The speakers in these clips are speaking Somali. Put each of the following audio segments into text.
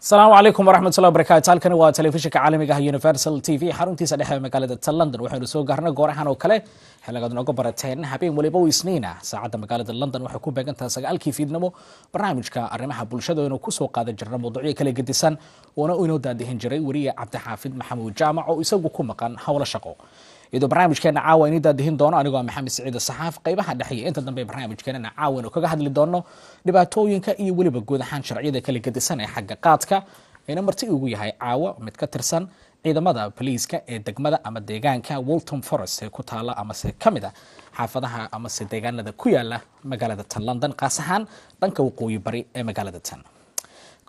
السلام عليكم ورحمة الله وبركاته. halkan waa telefishinka caalamiga ah Universal TV xaruntiisa dhexe magaalada London. waxaynu soo gaarnay goorahan oo kale xilligaad nooga barateen habeen waliba oo isniina saacada magaalada London waxay ku beegantahay 9 fiidnimo barnaamijka arrimaha bulshada oo ku soo qaadan jirna mowduucyo kala gedisan oo inoo daadihin jiray wariye Cabdixaafid Maxamuud Jaamac oo isagu ku maqan hawlo shaqo idoo barnaamijkeena caawa inii daadihin doono anigoo Maxamed Saciid Saxaaf qaybaha dhexe inta dambe barnaamijkeena caawa oo kaga hadli doono dhibaatooyinka iyo waliba guud ahaan sharciyada kala gedisan ee xagga qaadka ina marti ugu yahay caawa mid ka tirsan ciidamada booliiska ee degmada ama deegaanka Waltham Forest ee ku taala ama se kamida xaafadaha ama se deegaanada ku yaala magaalada London qaas ahaan dhanka waqooyi bari ee magaalada tan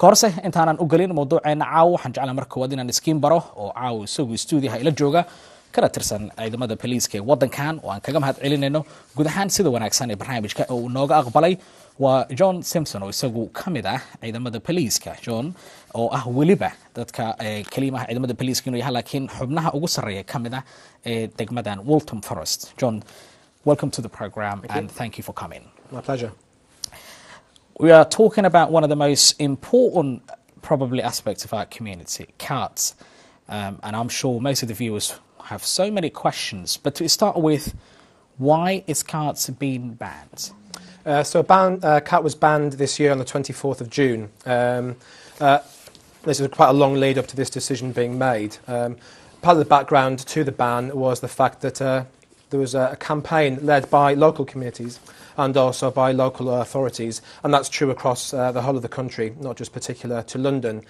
koorse intaanan u galin mowduuceena caawa waxaan jeclaa marka wad inaan iskiin baro oo caawa isagu stuudiyaha ila jooga kana tirsan ciidamada booliiska ee wadankan oo aan kaga mahad celinayno guud ahaan sida wanaagsan ee barnaamijka oo nooga aqbalay waa John Simpson oo isagu kamid ah ciidamada booliiska John oo ah waliba dadka kalimaha ciidamada booliiska inuu yahay laakiin xubnaha ugu sareeya kamid ah ee degmadan Waltham Forest. John, welcome to the program and thank you for coming. My pleasure. We are talking about one of the most important probably aspects of our community, cats. And I'm sure most of the viewers have so many questions, but to start with, why is carts being banned? CAT was banned this year on the 24th of June. This is quite a long lead up to this decision being made. Part of the background to the ban was the fact that there was a campaign led by local communities and also by local authorities, and that's true across the whole of the country, not just particular to London,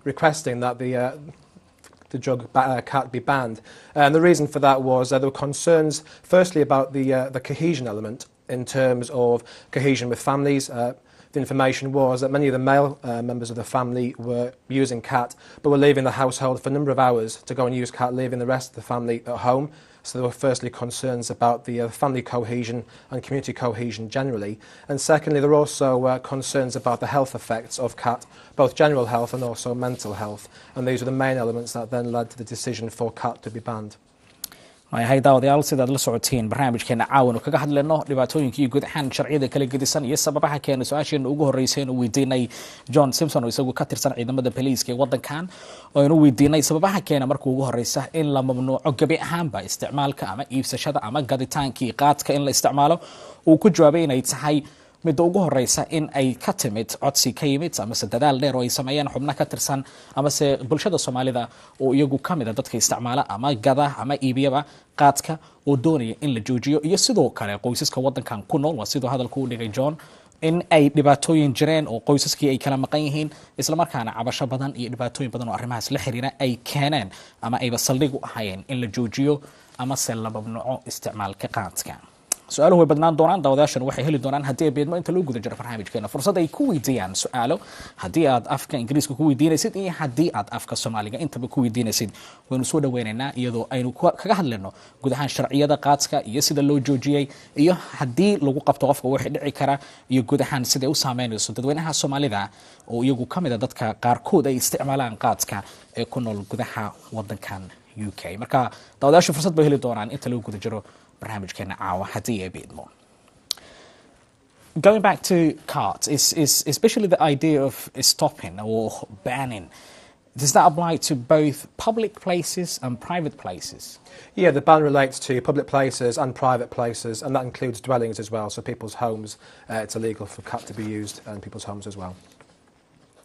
requesting that the drug CAT be banned. And the reason for that was there were concerns, firstly, about the cohesion element in terms of cohesion with families. The information was that many of the male members of the family were using CAT, but were leaving the household for a number of hours to go and use CAT, leaving the rest of the family at home. So there were firstly concerns about the family cohesion and community cohesion generally. And secondly, there were also concerns about the health effects of CAT, both general health and also mental health. And these were the main elements that then led to the decision for CAT to be banned. hay daawadayaal sidaad la socotiin barnaamijkeena caawan oo kaga hadlayno dhibaatooyinka iyo guud ahaan sharciyada kala gedisan iyo sababaha keena su'aasheena ugu horeysay oo weydiinay John Simpson oo isagu ka tirsan ciidamada booliiska ee wadankan oo inuu weydiinay sababaha keena markuu ugu horeysa in la mamnuuco gabi ahaanba isticmaalka ama iibsashada ama gaditaankii qaadka in la isticmaalo uu ku jawaabay inay tahay midda ugu horeysa in ay ka timid codsi ka yimid ama dadaal dheer oo ay sameeyeen xubnaha ka tirsan ama se bulshada Soomaalida oo iyagu kamid ah dadka isticmaala ama gada ama iibiyaba qaadka oo doonaya in la joojiyo iyo sidoo kale qoysaska wadankan ku nool waa sidoo hadalku u dhigay John in ay dhibaatooyin jireen oo qoysaskii ay kala maqan yihiin isla markaana cabasho badan iyo dhibaatooyin badan oo arrimahaas la xiriira ay keeneen ama ay basaldhig u ahayeen in la joojiyo ama se la mamnuuco isticmaalka qaadka su'aaluhu way badnaan doonaan daawadayaashan waxay heli doonaan haddii ay beedmo inta loo guda jiro barnaamijkeena fursad ay ku weydiiyaan su'aalo haddii aad afka Ingiriiska ku weydiinaysid iyo haddii aad afka Soomaaliga intaba ku weydiinaysid waynu soo dhaweynaynaa iyadoo aynu kaga hadlayno guud ahaan sharciyada qaadka iyo sida loo joojiyay iyo haddii lagu qabto qofka wixii dhici kara iyo guud ahaan sida ay u saameynayso dadweynaha Soomaalida oo iyagu kamid ah dadka qaarkood ay isticmaalaan qaadka ee ku nool gudaha wadankan UK marka daawadayaashu fursad bay heli doonaan inta loo guda jiro barnaamijkeena caawa haddii ay beedmo. Going back to carts, is especially the idea of stopping or banning, does that apply to both public places and private places? Yeah, the ban relates to public places and private places, and that includes dwellings as well. So people's homes, it's illegal for CAT to be used in people's homes as well.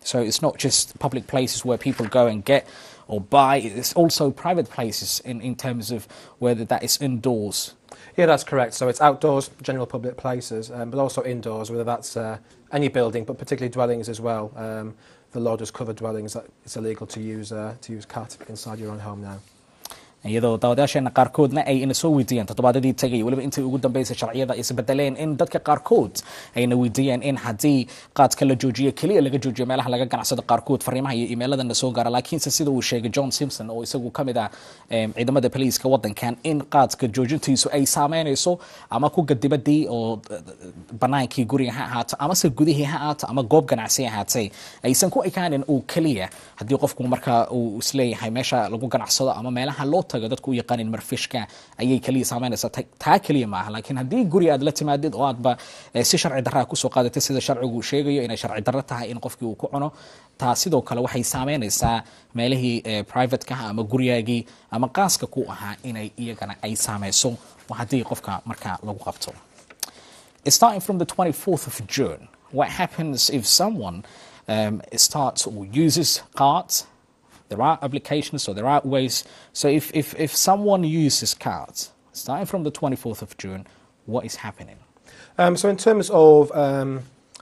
So it's not just public places where people go and get or buy, it's also private places in terms of whether that is indoors. Yeah, that's correct. So it's outdoors, general public places, but also indoors, whether that's any building, but particularly dwellings as well. The law does cover dwellings. It's illegal to use CAT inside your own home now. iyadoo daawadayaasheena qaarkoodna ay ina soo weydiiyeen toddobaadadii tagay waliba intii ugu dambeysay sharciyada is bedeleen in dadka qaarkood ayna weydiiyeen in haddii qaadka la joojiyo kaliya laga joojiyo meelaha laga ganacsado qaarkood fariimaha iyo emailada soo gaara laakiinse sida uu sheegay John Simpson oo isagu kamid ah ciidamada booliiska wadankan in qaadka joojintiisu ay saameynayso ama ku gadibadii oo banaankii guriga ha ahaato ama se gudihii ha ahaato ama goob ganacsi ha ahaatay aysan ku ekaanin uu kaliya haddii qofku marka uu isleeyahay meesha lagu ganacsado ama meelaha loo tago dadku u yaqaanin marfishka ayay kaliya saameynaysaa taa kaliya maaha laakiin haddii guri aad la timaadid oo aadba si sharci darraa kusoo qaadatay sida sharcigu sheegayo inay sharci darro tahay in qofkii uu ku cuno taa sidoo kale waxay saameynaysaa meelihii privateka ama gurigaagii ama qaaska ku ahaa inay iyagana ay saameyso haddii qofka markaa lagu qabto. Starting from the 24th of June, what happens if someone starts or uses cards? There are applications, so there are ways. So if someone uses cards, starting from the 24th of June, what is happening? So in terms of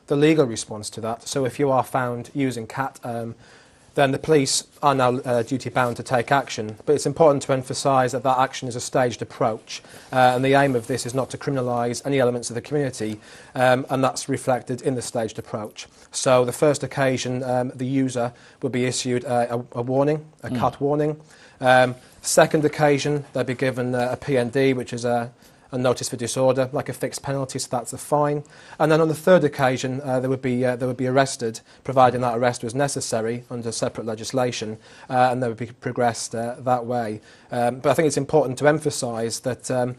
the legal response to that, so if you are found using CAT, then the police are now duty-bound to take action. But it's important to emphasise that that action is a staged approach, and the aim of this is not to criminalise any elements of the community, and that's reflected in the staged approach. So the first occasion, the user will be issued a warning, a CAT warning. Second occasion, they'll be given a PND, which is a notice for disorder, like a fixed penalty, so that's a fine. And then on the third occasion, they would be arrested, providing that arrest was necessary under separate legislation, and they would be progressed that way. But I think it's important to emphasise that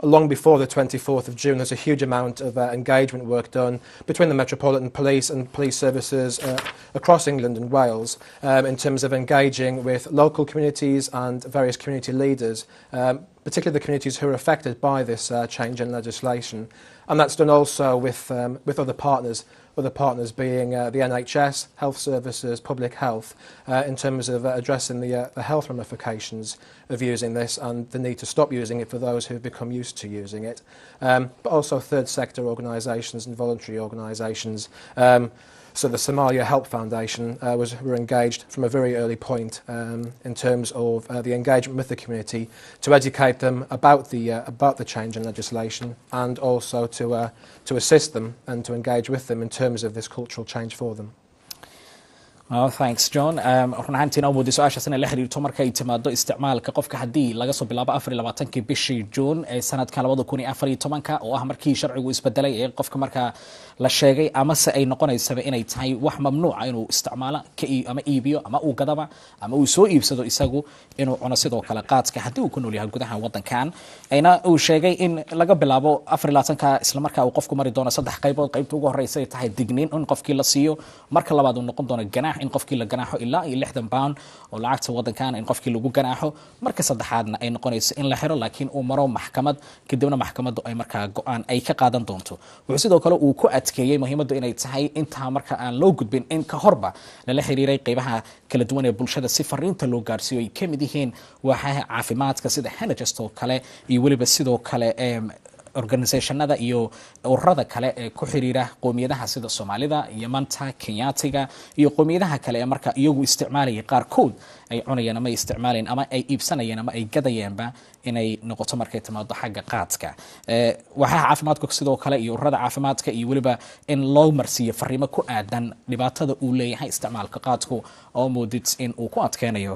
long before the 24th of June, there's a huge amount of engagement work done between the Metropolitan Police and police services across England and Wales in terms of engaging with local communities and various community leaders, particularly the communities who are affected by this change in legislation. And that's done also with other partners being the NHS, health services, public health, in terms of addressing the health ramifications of using this and the need to stop using it for those who have become used to using it. But also third sector organisations and voluntary organisations. So the Somalia Help Foundation were engaged from a very early point in terms of the engagement with the community to educate them about the change in legislation and also to assist them and to engage with them in terms of this cultural change for them. Oh, thanks, John. run ahaantiina awoodii su-aashaasina la xiriirto markay timaado isticmaalka qofka haddii laga soo bilaabo 24 bishii June ee sanadka 2014 oo ah markii sharcigu isbedelay ee qofka markaa la sheegay ama se ay noqonaysaba inay tahay wax mamnuuca inuu isticmaalo ama iibiyo ama uu gadaba ama uu soo iibsado isagu inuu cuno sidoo kale qaadka haddii uu ku nool yahay gudaha wadankan ayna uu sheegay in laga bilaabo 24 isla markaa uu qofku mari doono saddex qaybood qaybta ugu horeysa ay tahay digniin in qofkii la siiyo marka labaad uu noqon doono ganaax in qofkii la ganaaxo ilaa 60 pound oo lacagta wadankan in qofkii lagu ganaaxo marka saddexaadna ay noqonayso in la xiro laakiin uu maro maxkamad kadibna maxkamaddu ay markaa go'aan ay ka qaadan doonto wuxuu sidoo kale uu ku adkeeyay muhiimaddu inay tahay inta marka aan loo gudbin in ka horba la xiriiray qaybaha kala duwan ee bulshada si fariinta loo gaarsiiyo ay kamid yihiin waaxaha caafimaadka sida NHS oo kale iyo waliba sidoo kale organisationada iyo ururada kale ee ku xiriira qoomiyadaha sida Soomaalida, Yamanta, Kenyaatiga iyo qoomiyadaha kale ee marka iyagu isticmaalaya qaarkood ay cunayaan ama isticmaaleen ama ay iibsanayeen ama ay gadayaanba inay noqoto markay timaado xagga qaadka waxa caafimaadku sidoo kale iyo ururada caafimaadka iyo waliba in loo marsiyo fariimo ku aadan dhibaatada uu leeyahay isticmaalka qaadku oo moodid in uu ku adkeenayo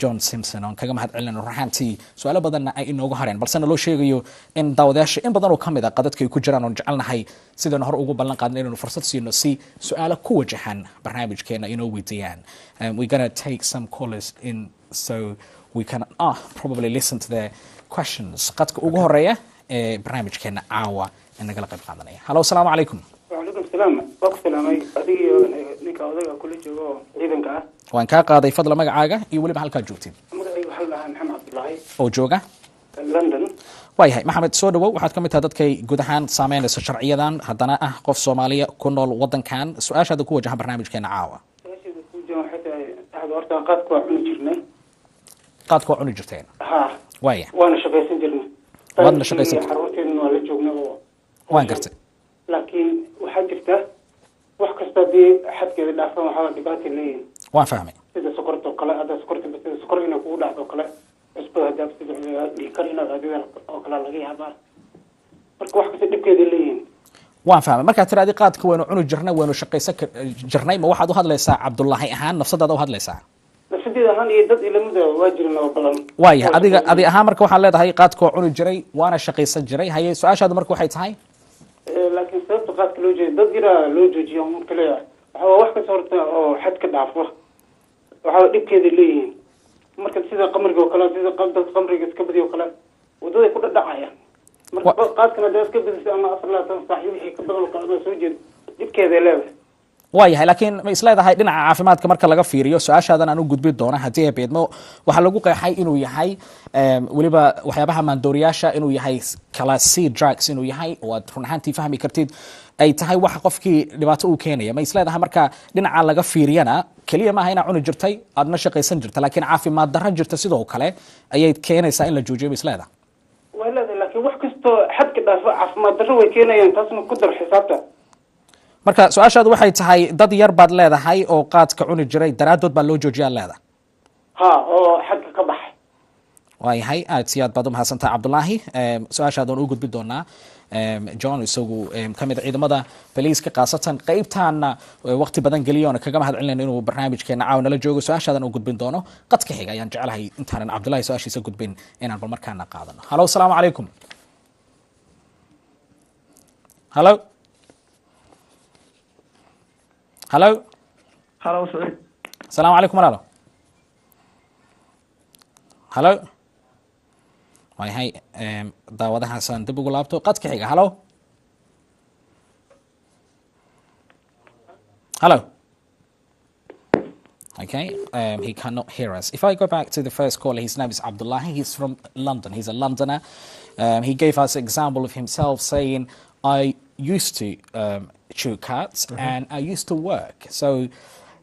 John Simpson on kaga mahad celin ruuxantii su'aalo badan ay inoogu hareen balse loo sheegayo in daawadayaasha in badan oo kamid ah qadadka ay ku jiraan oo jecelnahay sidaan hor ugu ballan qaadnay inuu fursad siino si su'aalo ku wajahan barnaamijkeena inoo weydiiyaan we're going to take some callers in so we can probably listen to their questions qadka ugu horeeya ee barnaamijkeena caawa inaga la qayb qaadanaya hello assalamu alaykum wa alaykum salaam waqti salaamay adiga ninka odaga kula joogo ciidanka ah waan ka qaaday fadlan magacaaga iyo waliba halka joogtid magacaygu waxa la ahaa Maxamed Abdullahi oo jooga London waayahay maxamed soo dhawow waxaad ka mid tahay dadkay guud ahaan saameynaysa sharciyadan haddana ah qof Soomaaliya ku nool wadankan su-aashaada ku wajahan barnaamijkeena caawa horta qaadku waa cuni jirnay qaadku waa cuni jirteen ha waaya waana shaqaysan jirnay waana shaqaysan xarunteena waa la joognay oo waan gartay laakiin waxaa jirta wax kasta dee xadkeeda dhaafan waxaa dhibaato leeyahay waan fahmay sida sokorta oo kale hadda sokorta sida sokor inay kugu dhacdo kale cusbada hadda sida dhiikar inaad adiga oo kale laga yaabaa marka wax kasta dhibkeeda leeyahay waan fahmay marka tiraadi qaadka waynu cuni jirnay waynu shaqaysan jirnay ma waxaad u hadlaysaa Cabdullaahi ahaan nafsadaada u hadlaysaa nafsadeeda ahaan iyo dad ilamada waa jirna oo badan waaya adiga ahaan marka waxaad leedahay qaadka cuni jiray waana shaqaysan jiray haye su'aashaadu marka waxay tahay laakiin sababta qaadka loo jeedo dad jira loo joojiyo marka waxa wax ka sorta oo xad ka dhaafo waxa dhibkeeda leeyihiin marka sida qamriga oo kale sida qamriga iska badiyo kale wadada ku dhacayaan marka qaadkana dad iska badisay ama asalatan saaxiib wixii ka badan ka soo jeed dibkeeda leeyahay waayahay laakiin ma isleedahay dhinaca caafimaadka marka laga fiiriyo su-aashaadan aan u gudbi doona haddii ay beedmo waxaa lagu qeexay inuu yahay weliba waxyaabaha maandooriyaasha inuu yahay class C drugs inuu yahay oo aad run ahaantii fahmi kartid ay tahay waxa qofkii dhibaato uu keenaya ma isleedahay marka dhinaca laga fiiriyana keliya maaha inaa cuni jirtay aadna shaqaysan jirta laakiin caafimaad darro jirta sidoo kale ayay keenaysaa in la joojiyo ma isleedahay walaal laakiin wax kastoo xadka dhaafo caafimaad darro way keenayaan taasna ku dar xisaabta marka su-aashaadu waxay tahay dad yar baad leedahay oo qaadka cuni jiray daraadood baa loo joojiyaa leedahay ha oo xadka ka baxay waayahay aad si aad baad u mahadsantahay cabdulaahi su-aashaadan u gudbi doonaa john isagu ka mid ciidamada boliiska khaasatan qaybtaana waqti badan geliyoona kaga mahad celinayno inuu barnaamijkeena caawa nala joogo su-aashaadan u gudbin doono qadka xiga ayaan jecelahay intaanan cabdulaahi su-aashiisa gudbin inaan bal markaana qaadano halo asalaamu calaykum halo halo halo saciid asalaamu calaykum walaalo halo waayahay daawadahaasaan dib ugu laabto qadka xiga halo halo okay he cannot hear us if I go back to the first caller his name is Abdullahi he's from London he's a Londoner he gave us an example of himself saying I used to chew cuts and I used to work so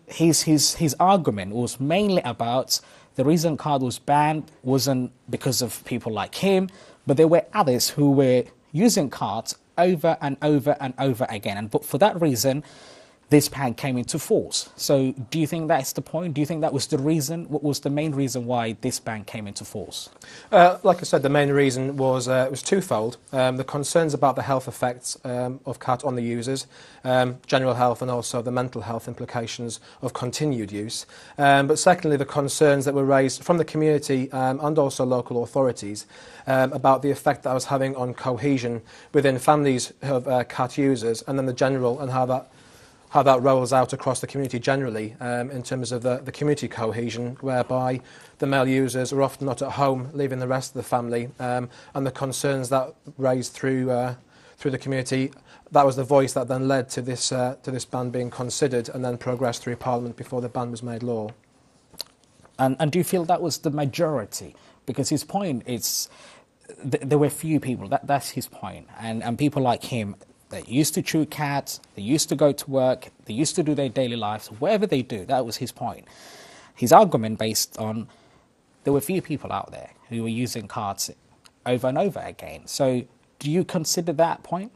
his argument was mainly about the reason card was banned wasn't because of people like him, but there were others who were using cards over and over and over again. And but for that reason, this ban came into force. So do you think that's the point? Do you think that was the reason? What was the main reason why this ban came into force? Like I said, the main reason was it was twofold. The concerns about the health effects of CAT on the users, general health and also the mental health implications of continued use. But secondly, the concerns that were raised from the community and also local authorities about the effect that was having on cohesion within families of CAT users and then the general and how that rolls out across the community generally in terms of the community cohesion, whereby the male users are often not at home, leaving the rest of the family, and the concerns that raised through the community. That was the voice that then led to this ban being considered and then progressed through Parliament before the ban was made law. And do you feel that was the majority? Because his point is there were few people. That's his point, and people like him. They used to chew cats, they used to go to work, they used to do their daily lives, whatever they do, that was his point. His argument based on there were few people out there who were using cards over and over again. So do you consider that point?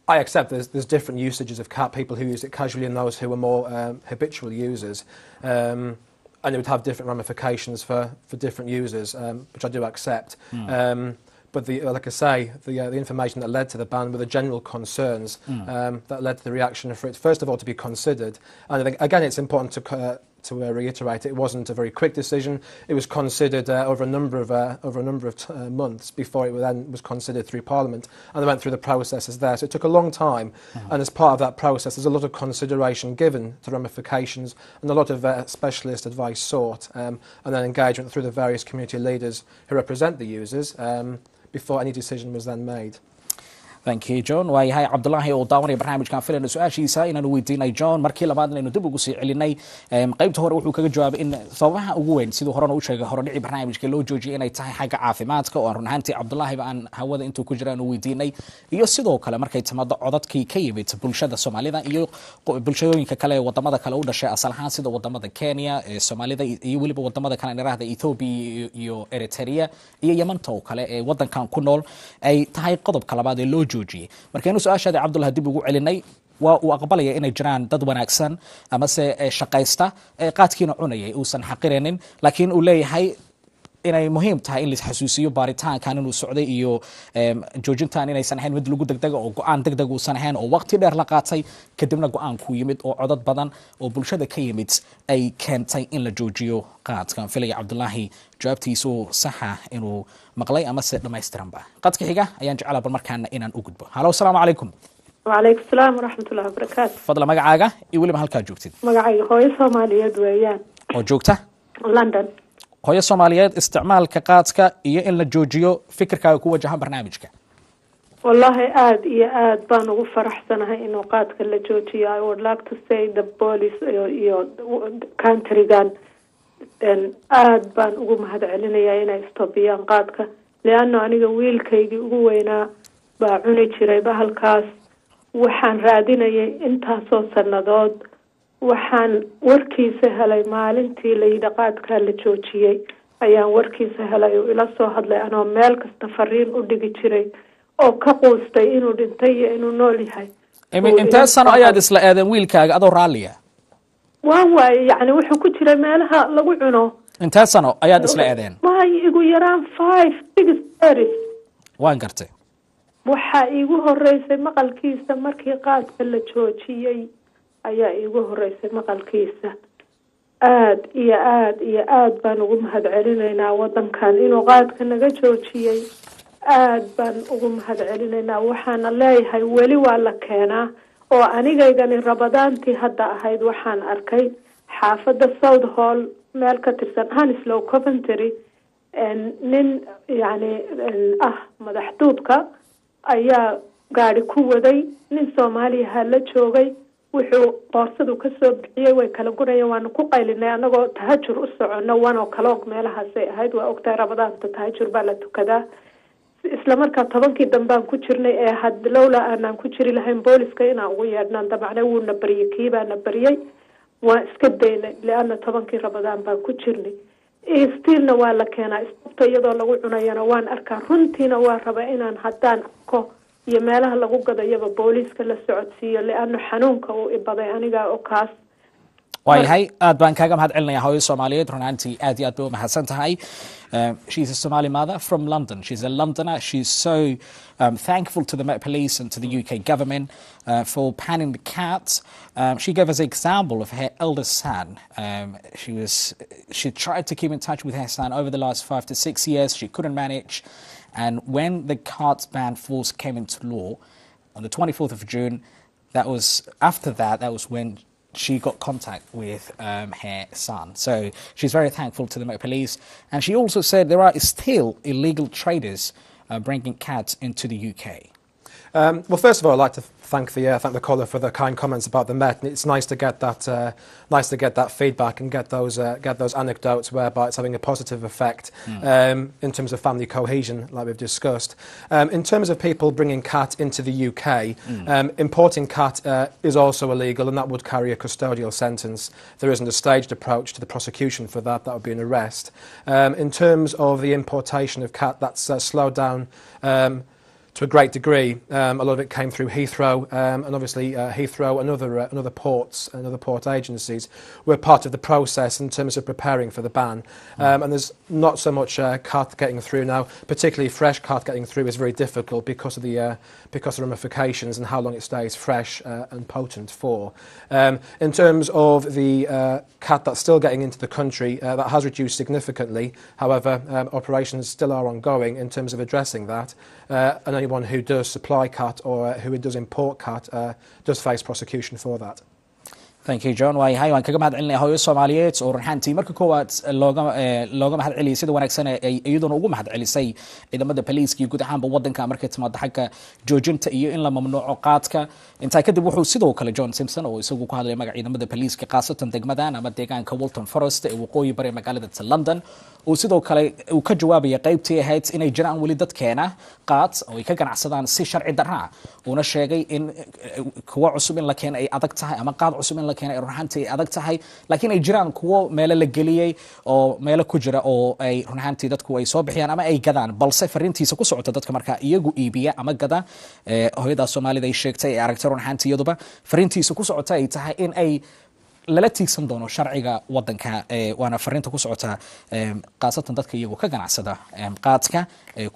I accept there's different usages of cat, people who use it casually and those who are more habitual users. And it would have different ramifications for different users, which I do accept. But like I say, the information that led to the ban were the general concerns that led to the reaction for it, first of all, to be considered. And I think, again, it's important to reiterate it wasn't a very quick decision. It was considered over a number of months before it then was considered through Parliament, and they went through the processes there. So it took a long time, and as part of that process, there's a lot of consideration given to ramifications, and a lot of specialist advice sought, and then engagement through the various community leaders who represent the users before any decision was then made. Thank you, John. waayahay cabdulaahi oo daawanaya barnaamijkan filayna su-aashiisa inaanu weydiinay john markii labaadna aynu dib ugu sii celinay qaybta hore wuxuu kaga jawaabay in sababaha ugu weyn siduu horena u sheegay horodhici barnaamijka loo joojiyay inay tahay xagga caafimaadka oo aan run ahaantii cabdulaahiba aan hawada intuu ku jira aanu weydiinay iyo sidoo kale markay timaado codadkii ka yimid bulshada soomaalida iyo bulshooyinka kale ee wadamada kale u dhashay asal ahaan sida wadamada kenya soomaalida iyo weliba wadamada kale niraahda ethiopia iyo eritrea iyo yamanta oo kale ee wadankan ku nool ay tahay qodobka labaad ee loo markaynu su-aashaada cabdullah dib ugu celinay waa uu aqbalaya inay jiraan dad wanaagsan amase shaqaysta qaadkiina cunayay uusan xaqiraynin laakiin uu leeyahay inay muhiim tahay in la xasuusiyo baaritaankan inuu socday iyo joojintan inaysan ahayn mid lagu degdega oo go'aan degdeg uusan ahayn oo waqti dheer la qaatay kadibna go'aan ku yimid oo codad badan oo bulshada ka yimid ay keentay in la joojiyo qaadkan filaya cabdulaahi jawaabtiisu saxa inuu maqlay ama se dhammaystiranba qadka xiga ayaan jeclaa bal markaana inaan u gudbo halo asalaamu calaykum وعليكم السلام ورحمة الله وبركاته. fadla magacaaga iyo weliba halkaa joogtid magacayga hooyo Soomaaliyeed weeyaan oo joogta London. hooyo Soomaaliyeed isticmaalka qaadka iyo in la joojiyo fikirkaaga ku wajahan barnaamijka. Wallahi aad baan ugu faraxsanahay inuu qaadka la joojiyo. I would like to say the police iyo countrygan aad baan ugu mahadcelinayaa inay istobiyaan qaadka, leanno aniga wiilkaygii ugu weynaa baa cuni jiray bahalkaas. waxaan raadinayay intaasoo sannadood, waxaan warkiisa helay maalintii la yidhi qaadkaa la joojiyey ayaan warkiisa helay oo ila soo hadlay anoo meel kasta fariin u dhigi jiray oo ka quustay inuu dhintay iyo inuu nool yahay. intee sano ayaad isla aadeen wiilkaaga adoo raalliya? waan waaye yacni wuxuu ku jiray meelaha lagu cuno. intee sano ayaad isla aadeen? may igu yaraan 5-6 years. waan gartay. waxaa iigu horeysay maqalkiisa markii qaadka la joojiyey ayaa iigu horeysay maqalkiisa. aad baan ugu mahadcelinaynaa wadankan inuu qaadka naga joojiyey. aad baan ugu mahadcelinaynaa. waxaana leeyahay weli waa la keenaa oo anigaygani rabadaantii hadda ahayd waxaan arkay xaafadda South Hall meel ka tirsan Hounslow Coventry nin yani madaxduubka ayaa gaari ku waday, nin Soomaaliya la joogay, wuxuu boorsadu ka soo bixiyay, way kala gurayeen, waanu ku qaylinay anagoo tahajur u socono, wanoo kaloog meelahaasay ahayd. waa ogtahay rabadaanta tahajur baa la tukadaa. isla markaa 10kii dambaan ku jirnay ee had lowla aanaan ku jiri lahayn booliska inaan ugu yeedhnaan dabacnay wuuna baryay, kiibaana baryay, waa iska daynay leanna 10kii rabadaan baan ku jirnay. stiilna waa la keenaa isbabta iyadoo lagu cunayana waan arkaa. runtiina waa raba inaan haddaan arko iyo meelaha lagu gadayaba booliska la socodsiiyo leanno xanuunka uu ibaday aniga oo kaas. waayahay aad baan kaaga mahad celinayaa hooyo Soomaaliyeed, runtii aad iyo aad bay u mahadsan tahay. She's a Somali mother from London. She's a Londoner. She's so thankful to the Met Police and to the UK government for panning the cat. She gave us an example of her eldest son. She tried to keep in touch with her son over the last 5 to 6 years. She couldn't manage. And when the cat ban force came into law on the 24th of June, that was when she got contact with her son. So she's very thankful to the Met Police. And she also said there are still illegal traders bringing cats into the UK. Well, first of all, I'd like to thank the caller for the kind comments about the Met. And it's nice to get that feedback and get those anecdotes whereby it's having a positive effect in terms of family cohesion, like we've discussed. In terms of people bringing cat into the UK, importing cat is also illegal, and that would carry a custodial sentence. There isn't a staged approach to the prosecution for that. That would be an arrest. In terms of the importation of cat, that's slowed down to a great degree. A lot of it came through Heathrow, and obviously Heathrow and other ports and other port agencies were part of the process in terms of preparing for the ban. And there's not so much cat getting through now. Particularly fresh cat getting through is very difficult because of the ramifications and how long it stays fresh and potent for. In terms of the cat that's still getting into the country, that has reduced significantly. However, operations still are ongoing in terms of addressing that. And anyone who does supply cat or who does import cat does face prosecution for that. Thank you, John. waayahay waan kaga mahad celinaya hooyo Soomaaliyeed oo runtii marka koowaad looga mahad celiyay sida wanaagsan ay iyaduna ugu mahad celisay ciidamada police iyo guud ahaanba wadanka markay timaado xagga joojinta iyo in la mamnuuco qaadka. intaa kadib wuxuu sidoo kale John Simpson oo isagu ku hadlay magaca ciidamada police qaasatan degmadan ama deegaanka Walton Forest ee waqooyi bari magaalada London oo sidoo kale uu ka jawaabay qaybtii ahayd inay jiraan wali dadkeena qaad oo ay ka ganacsadaan si sharci darro ah. uuna sheegay in kuwa cusub in la keenay ay adag tahay ama qaad cusub in la keenay runtii adag tahay, laakiin ay jiraan kuwa meelo la geliyay oo meelo ku jira oo ay runtii dadku ay soo bixiyaan ama ay gadaan, balse fariintiisa ku socota dadka marka iyagu iibiya ama gada. hooyada Soomaalida ay sheegtay ee aragtay runtii iyaduba fariintiisa ku socota ay tahay in ay lala tiigsan doono sharciga wadanka. waana fariinta ku socota qaasatan dadka iyagu ka ganacsada qaadka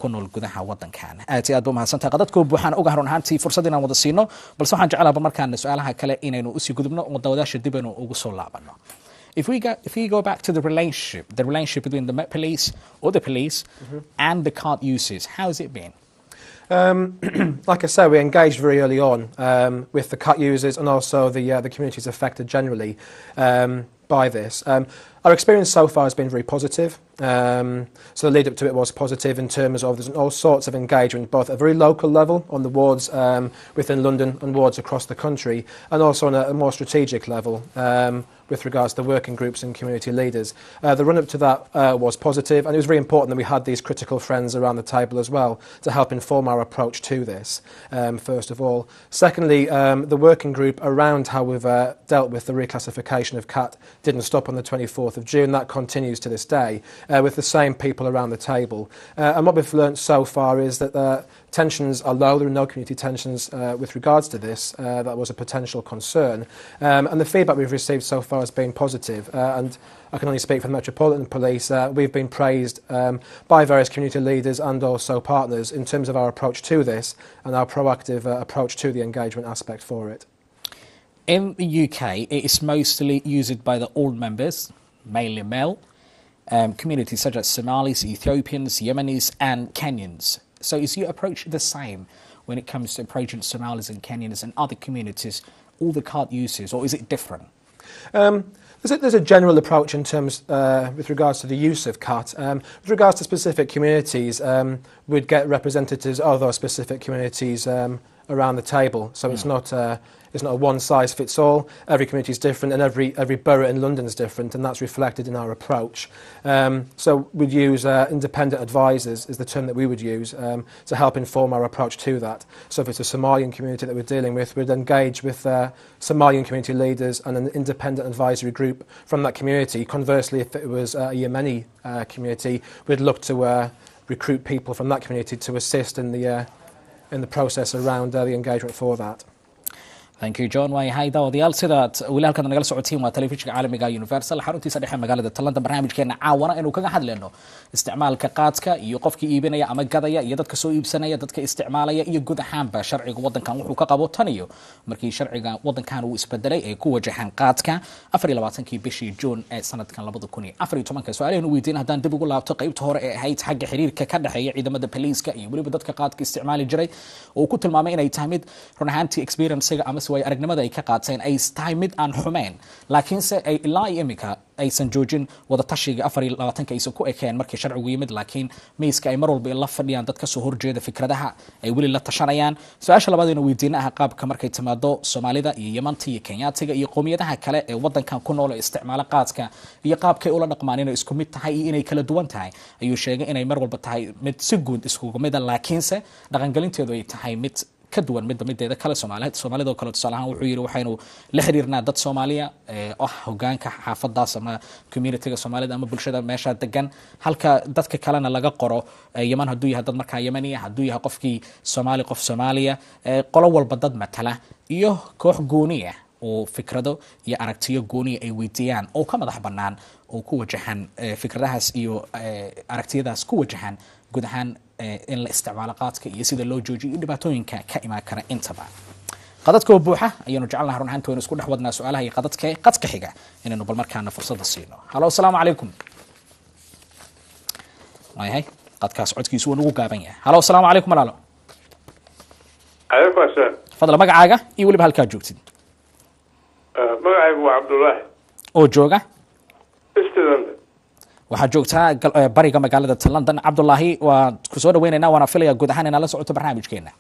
ku nool gudaha wadankan. aad iyo aad buu mahadsantahay. qadadku waxaan uga runtii fursad inaan wada siino, balse waxaan jecelahay markaan su'aalaha kale inaynu u sii gudubno oo dawadaasha dib aynu ugu soo laabano. If we go back to the relationship between the Met Police or the police and the cart users, how has it been? Like I say, we engaged very early on with the cat users and also the communities affected generally by this. Our experience so far has been very positive. So the lead up to it was positive in terms of there's all sorts of engagement, both at a very local level on the wards within London and wards across the country, and also on a more strategic level with regards to working groups and community leaders. The run-up to that was positive, and it was very important that we had these critical friends around the table as well to help inform our approach to this, first of all. Secondly, the working group around how we've dealt with the reclassification of CAT didn't stop on the 24th of June. That continues to this day with the same people around the table. And what we've learnt so far is that tensions are low. There are no community tensions with regards to this. That was a potential concern. And the feedback we've received so far has been positive. And I can only speak for the Metropolitan Police. We've been praised by various community leaders and also partners in terms of our approach to this and our proactive approach to the engagement aspect for it. In the UK, it is mostly used by the old members, mainly male, communities such as Somalis, Ethiopians, Yemenis and Kenyans. So is your approach the same when it comes to approaching Somalis and Kenyans and other communities, all the card users, or is it different? There's a general approach in terms with regards to the use of CAT. With regards to specific communities, we'd get representatives of those specific communities around the table. So it's not a one-size-fits-all. Every community is different, and every borough in London is different, and that's reflected in our approach. So we'd use independent advisors, is the term that we would use, to help inform our approach to that. So if it's a Somalian community that we're dealing with, we'd engage with Somalian community leaders and an independent advisory group from that community. Conversely, if it was a Yemeni community, we'd look to recruit people from that community to assist in the process around the engagement for that. Thank you, John. وهاي داوديال sidaad weli halkaad nagala socotiin waa telefishinka caalamiga Universal xaruntiisa dhexe magaalada London barnaamijkeena caawana inuu kaga hadlayno isticmaalka qaadka iyo qofkii iibinaya ama gadaya iyo dadka soo iibsanaya dadka isticmaalaya iyo guud ahaanba sharciga wadankan wuxuu ka qabo tan iyo markii sharciga wadankan uu isbedelay ee ku wajahan qaadka 24kii bishii June ee sanadkan 2014 su'aalahan weydiin hadaan dib ugu laabto qaybta hore ee ahayd xagga xiriirka ka dhaxeeya ciidamada police-ka iyo waliba dadka qaadka isticmaali jiray oo ku tilmaamay inay tahay mid run ahaantii experience-ga ama way aragnimada ay ka qaateen ay tahay mid aan xumeyn laakiin se ay ilaa imika aysan joojin wada tashiga 24 aysan ku ekeen markii sharcigu yimid laakiin miiska ay mar walba la fadhiyaan dadka soo horjeeda fikradaha ay weli la tashanayaan su'aasha labaad ee weydiinaha qaabka markay timaado Soomaalida iyo Yemanti iyo Kenyaatiga iyo qoomiyadaha kale ee wadankan ku nool isticmaala qaadka iyo qaabkay ula dhaqmaan inay isku mid tahay iyo inay kala duwan tahay ayuu sheegay inay mar walba tahay mid si guud isku mid ah laakiin se dhaqangelinteedu ay tahay mid ka duwan mideeda kale Soomaalida kale tusalahan wuxuu yiri waxaynu la xiriirnaa dad Soomaaliya hogaanka xaafadaas ama community-ga Soomaalida ama bulshada meesha degan halka dadka kalena laga qoro Yemen haduu yahay dad markaa Yemeni haduu yahay qofkii Soomaali qof Soomaaliya qolo walba dad matala iyo koox gooniya oo fikrado iyo aragtiyo gooniya ay weydiiyaan oo ka madax banaan oo ku wajahan fikradahaas iyo aragtiyadaas ku wajahan guud ahaan in la isticmaalo qaadka iyo sida loo joojiyo dhibaatooyinka ka iman kara intaba qadadka buuxa ayanu jecelnahay run ahaantii isku dhaxwadnaa su'aalaha iyo qadka xiga inaynu bal markaana fursad siino halo assalaamu calaykum hay qadkaas codkiisu waa ugu gaaban yahay halo assalaamu calaykum walaalo alaykum assalam fadlan magacaaga iyo waliba halka joogtid magacaygu waa Cabdullaahi oo jooga London waxaa joogtaa bariga magaalada London Cabdullaahi waa ku soo dhaweynaynaa waana filaya guud ahaan inaan la socoto barnaamijkeena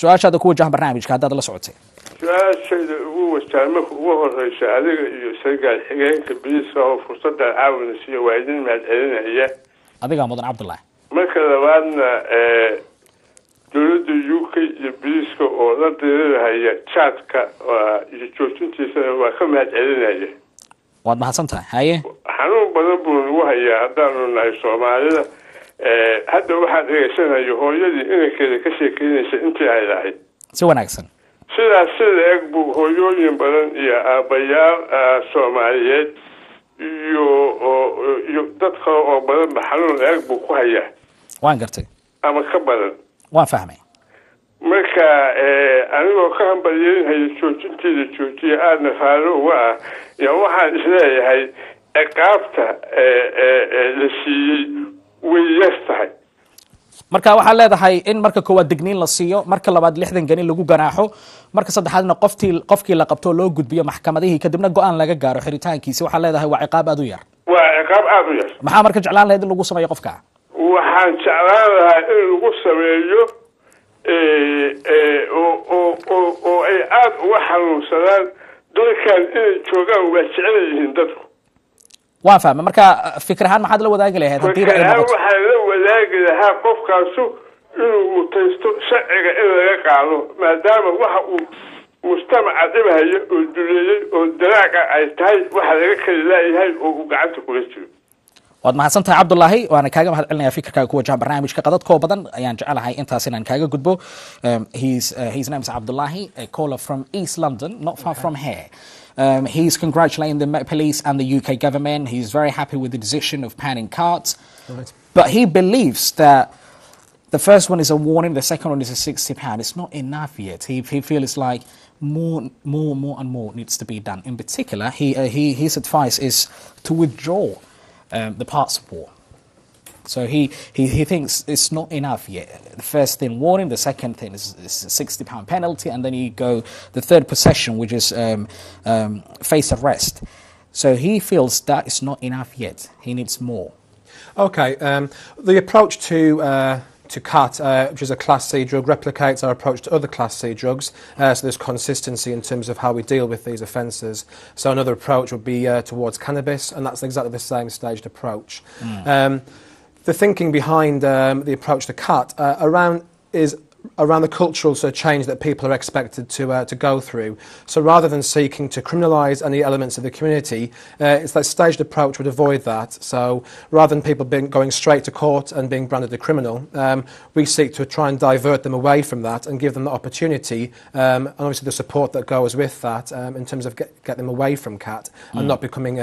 su'aashaada ku wajahan barnaamijka haddaad la socotay su'aashayda ugu wajahan ugu horeysa adiga iyo sargaal xigeenka biliska oo fursadda caawinaysa waa idin mahadcelinaya adiga mudan Cabdullaahi marka labaadna dowladda UK iyo biliska oo la dirirahaya chat-ka iyo joojintiisa waa ka mahadcelinaya waad mahadsantahay haye xanuun badan buu nagu hayaa haddaanu nahay Soomaalida hadda waxaan eegsanayo hooyadii inankeeda ka sheekeynaysa intii ay lahayd si wanaagsan sidaas sida eeg buu hooyooyin badan iyo aabayaal Soomaaliyeed iyo dad kale oo badan xanuun eeg buu ku hayaa waan gartay ama ka badan waan fahmay marka anigoo ka hambalyeynaya joojinteeda joojiya aadna raalo uga yaa waxaan isleeyahay ciqaabta la siiyey way yar tahay marka waxaa leedahay in marka koowaad digniin la siiyo marka labaad 60 gani lagu ganaaxo marka saddexaadna qofkii la qabto loo gudbiyo maxkamadihii kadibna go'aan laga gaaro xiritaankiisa waxaa leedahay waa ciqaab aad u yar waa ciqaab aad u yar maxaa marka jeclaan lahayd in lagu sameeyo qofka waxaan jeclaan lahaa in lagu sameeyo oo ay aad uga xanuunsadaan dalkan inay joogaan waa jecel yihiin dadku waa fahma marka fikir ahaan maxaad la wadaagi lahayd haddii ay noqoto waxaan la wadaagi lahaa qofkaasu inuu mutaysto sharciga in laga qaado maadaama waxa uu mujtamaca dhibhayo oo duleeyey oo daraaga ay tahay waxa laga kala leeyahay oo uu gacanta kula jiro waad mahadsantahay cabdulaahi waana kaaga mahad celinaya fikirkaaga ku wajahan barnaamijka qadadkoo badan ayaan jecelahay intaas inaan kaaga gudbo his name is Abdullahi, a caller from East London, not far from here. He's congratulating the police and the UK government. He's very happy with the decision of panning carts. Right. But he believes that the first one is a warning, the second one is a £60. It's not enough yet. He feels like more and more needs to be done. In particular, his advice is to withdraw the passport. So he thinks it's not enough yet. The first thing warning, the second thing is a £60 penalty, and then you go the third possession, which is face arrest. So he feels that is not enough yet. He needs more. Okay, the approach to CAT, which is a Class C drug, replicates our approach to other Class C drugs. So there's consistency in terms of how we deal with these offences. So another approach would be towards cannabis, and that's exactly the same staged approach. The thinking behind the approach to CAT is around the cultural change that people are expected to go through. So rather than seeking to criminalise any elements of the community, it's that staged approach would avoid that. So rather than people going straight to court and being branded a criminal, we seek to try and divert them away from that and give them the opportunity and obviously the support that goes with that in terms of get them away from CAT and not becoming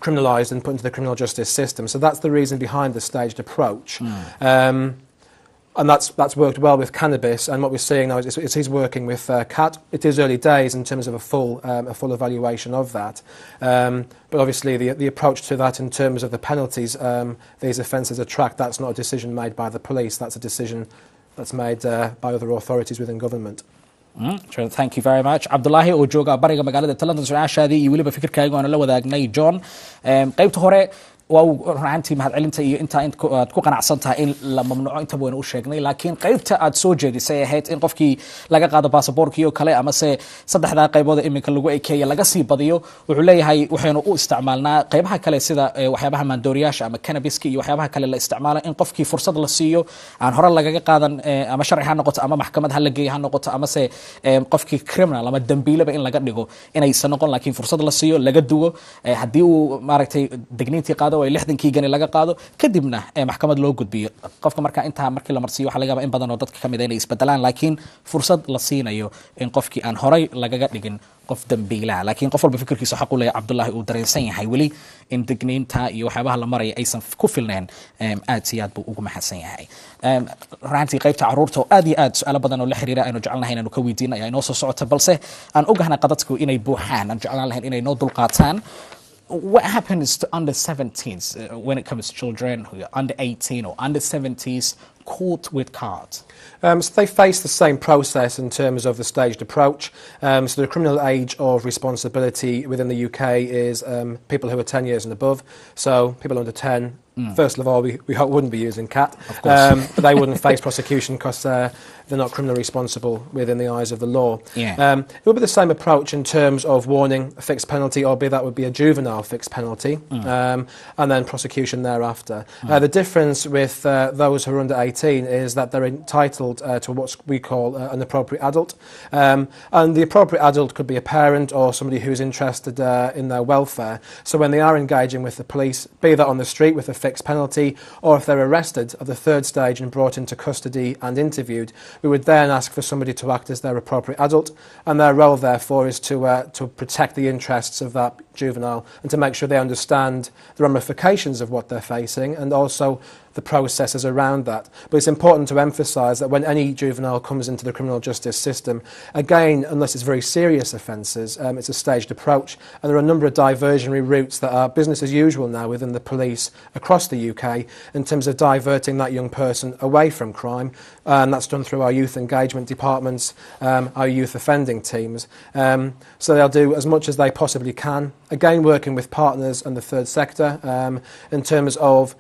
criminalised and put into the criminal justice system. So that's the reason behind the staged approach. And that's worked well with cannabis, and what we're seeing now is he's working with CAT. It is early days in terms of a full evaluation of that, but obviously the approach to that in terms of the penalties these offences attract, that's not a decision made by the police, that's a decision that's made by other authorities within government. Sure, thank you very much. Abdullahi oo jooga bariga magaalada London su'aashaadii iyo waliba fikirkaaga aan la wadaagnay John. Qaybta hore waa runtii mahad celinta iyo inta aad ku qanacsan tahay in la mamnuuco inta weyn u sheegnay laakiin qaybta aad soo jeedisay ahayd in qofkii laga qaado baasaboorkii oo kale ama se saddexda qaybood ee iminka lagu ekeeyo laga sii badiyo wuxuu leeyahay waxaynu u isticmaalnaa qaybaha kale sida waxyaabaha maandooriyaasha ama cannabiska iyo waxyaabaha kale la isticmaalo in qofkii fursad la siiyo aan hore lagaga qaadan ama sharci ha noqoto ama maxkamad ha la geeyo ha noqoto ama se qofkii criminal ama dambiilaba in laga dhigo inaysan noqon laakiin fursad la siiyo laga duwo haddii uu maaragtay digniintii qaado ay 60 gani laga qaado kadibna maxkamad loo gudbiyo qofka marka inta markii la marsiyo waxa laga yaabaa in badan oo dadka kamid ah inay isbedelaan laakiin fursad la siinayo in qofkii aan horay lagaga dhigin qof dambiila laakiin qof walba fikirkiisa xaq u leeyahay Abdullahi uu dareensan yahay wali in digniinta iyo waxyaabaha la maray aysan ku filneen aad si aad buu ugu maxasan yahay raantii qaybta caruurta oo aad iyo aad su'aalo badan oo la xiriira aynu jecelnahay inaan ka weydiino ayaa inoo soo socota balse aan ogahay qadadku inay buuxaan aan jeclaan lahayn inay noo dulqaataan. What happens to under 17s when it comes to children who are under 18 or under 70s caught with cards? So they face the same process in terms of the staged approach. So the criminal age of responsibility within the UK is people who are 10 years and above. So people under 10, first of all, we hope wouldn't be using CAT. Of course. But they wouldn't face prosecution because they're not criminally responsible within the eyes of the law. Yeah. It would be the same approach in terms of warning, a fixed penalty, albeit that would be a juvenile fixed penalty, and then prosecution thereafter. The difference with those who are under 18 is that they're entitled to what we call an appropriate adult. And the appropriate adult could be a parent or somebody who's interested in their welfare. So when they are engaging with the police, be that on the street with a fixed penalty, or if they're arrested at the third stage and brought into custody and interviewed, we would then ask for somebody to act as their appropriate adult, and their role therefore is to protect the interests of that juvenile and to make sure they understand the ramifications of what they're facing and also the processes around that. But it's important to emphasise that when any juvenile comes into the criminal justice system, again, unless it's very serious offences, it's a staged approach, and there are a number of diversionary routes that are business as usual now within the police across the UK in terms of diverting that young person away from crime, and that's done through our youth engagement departments, our youth offending teams. So they'll do as much as they possibly can, again working with partners and the third sector in terms of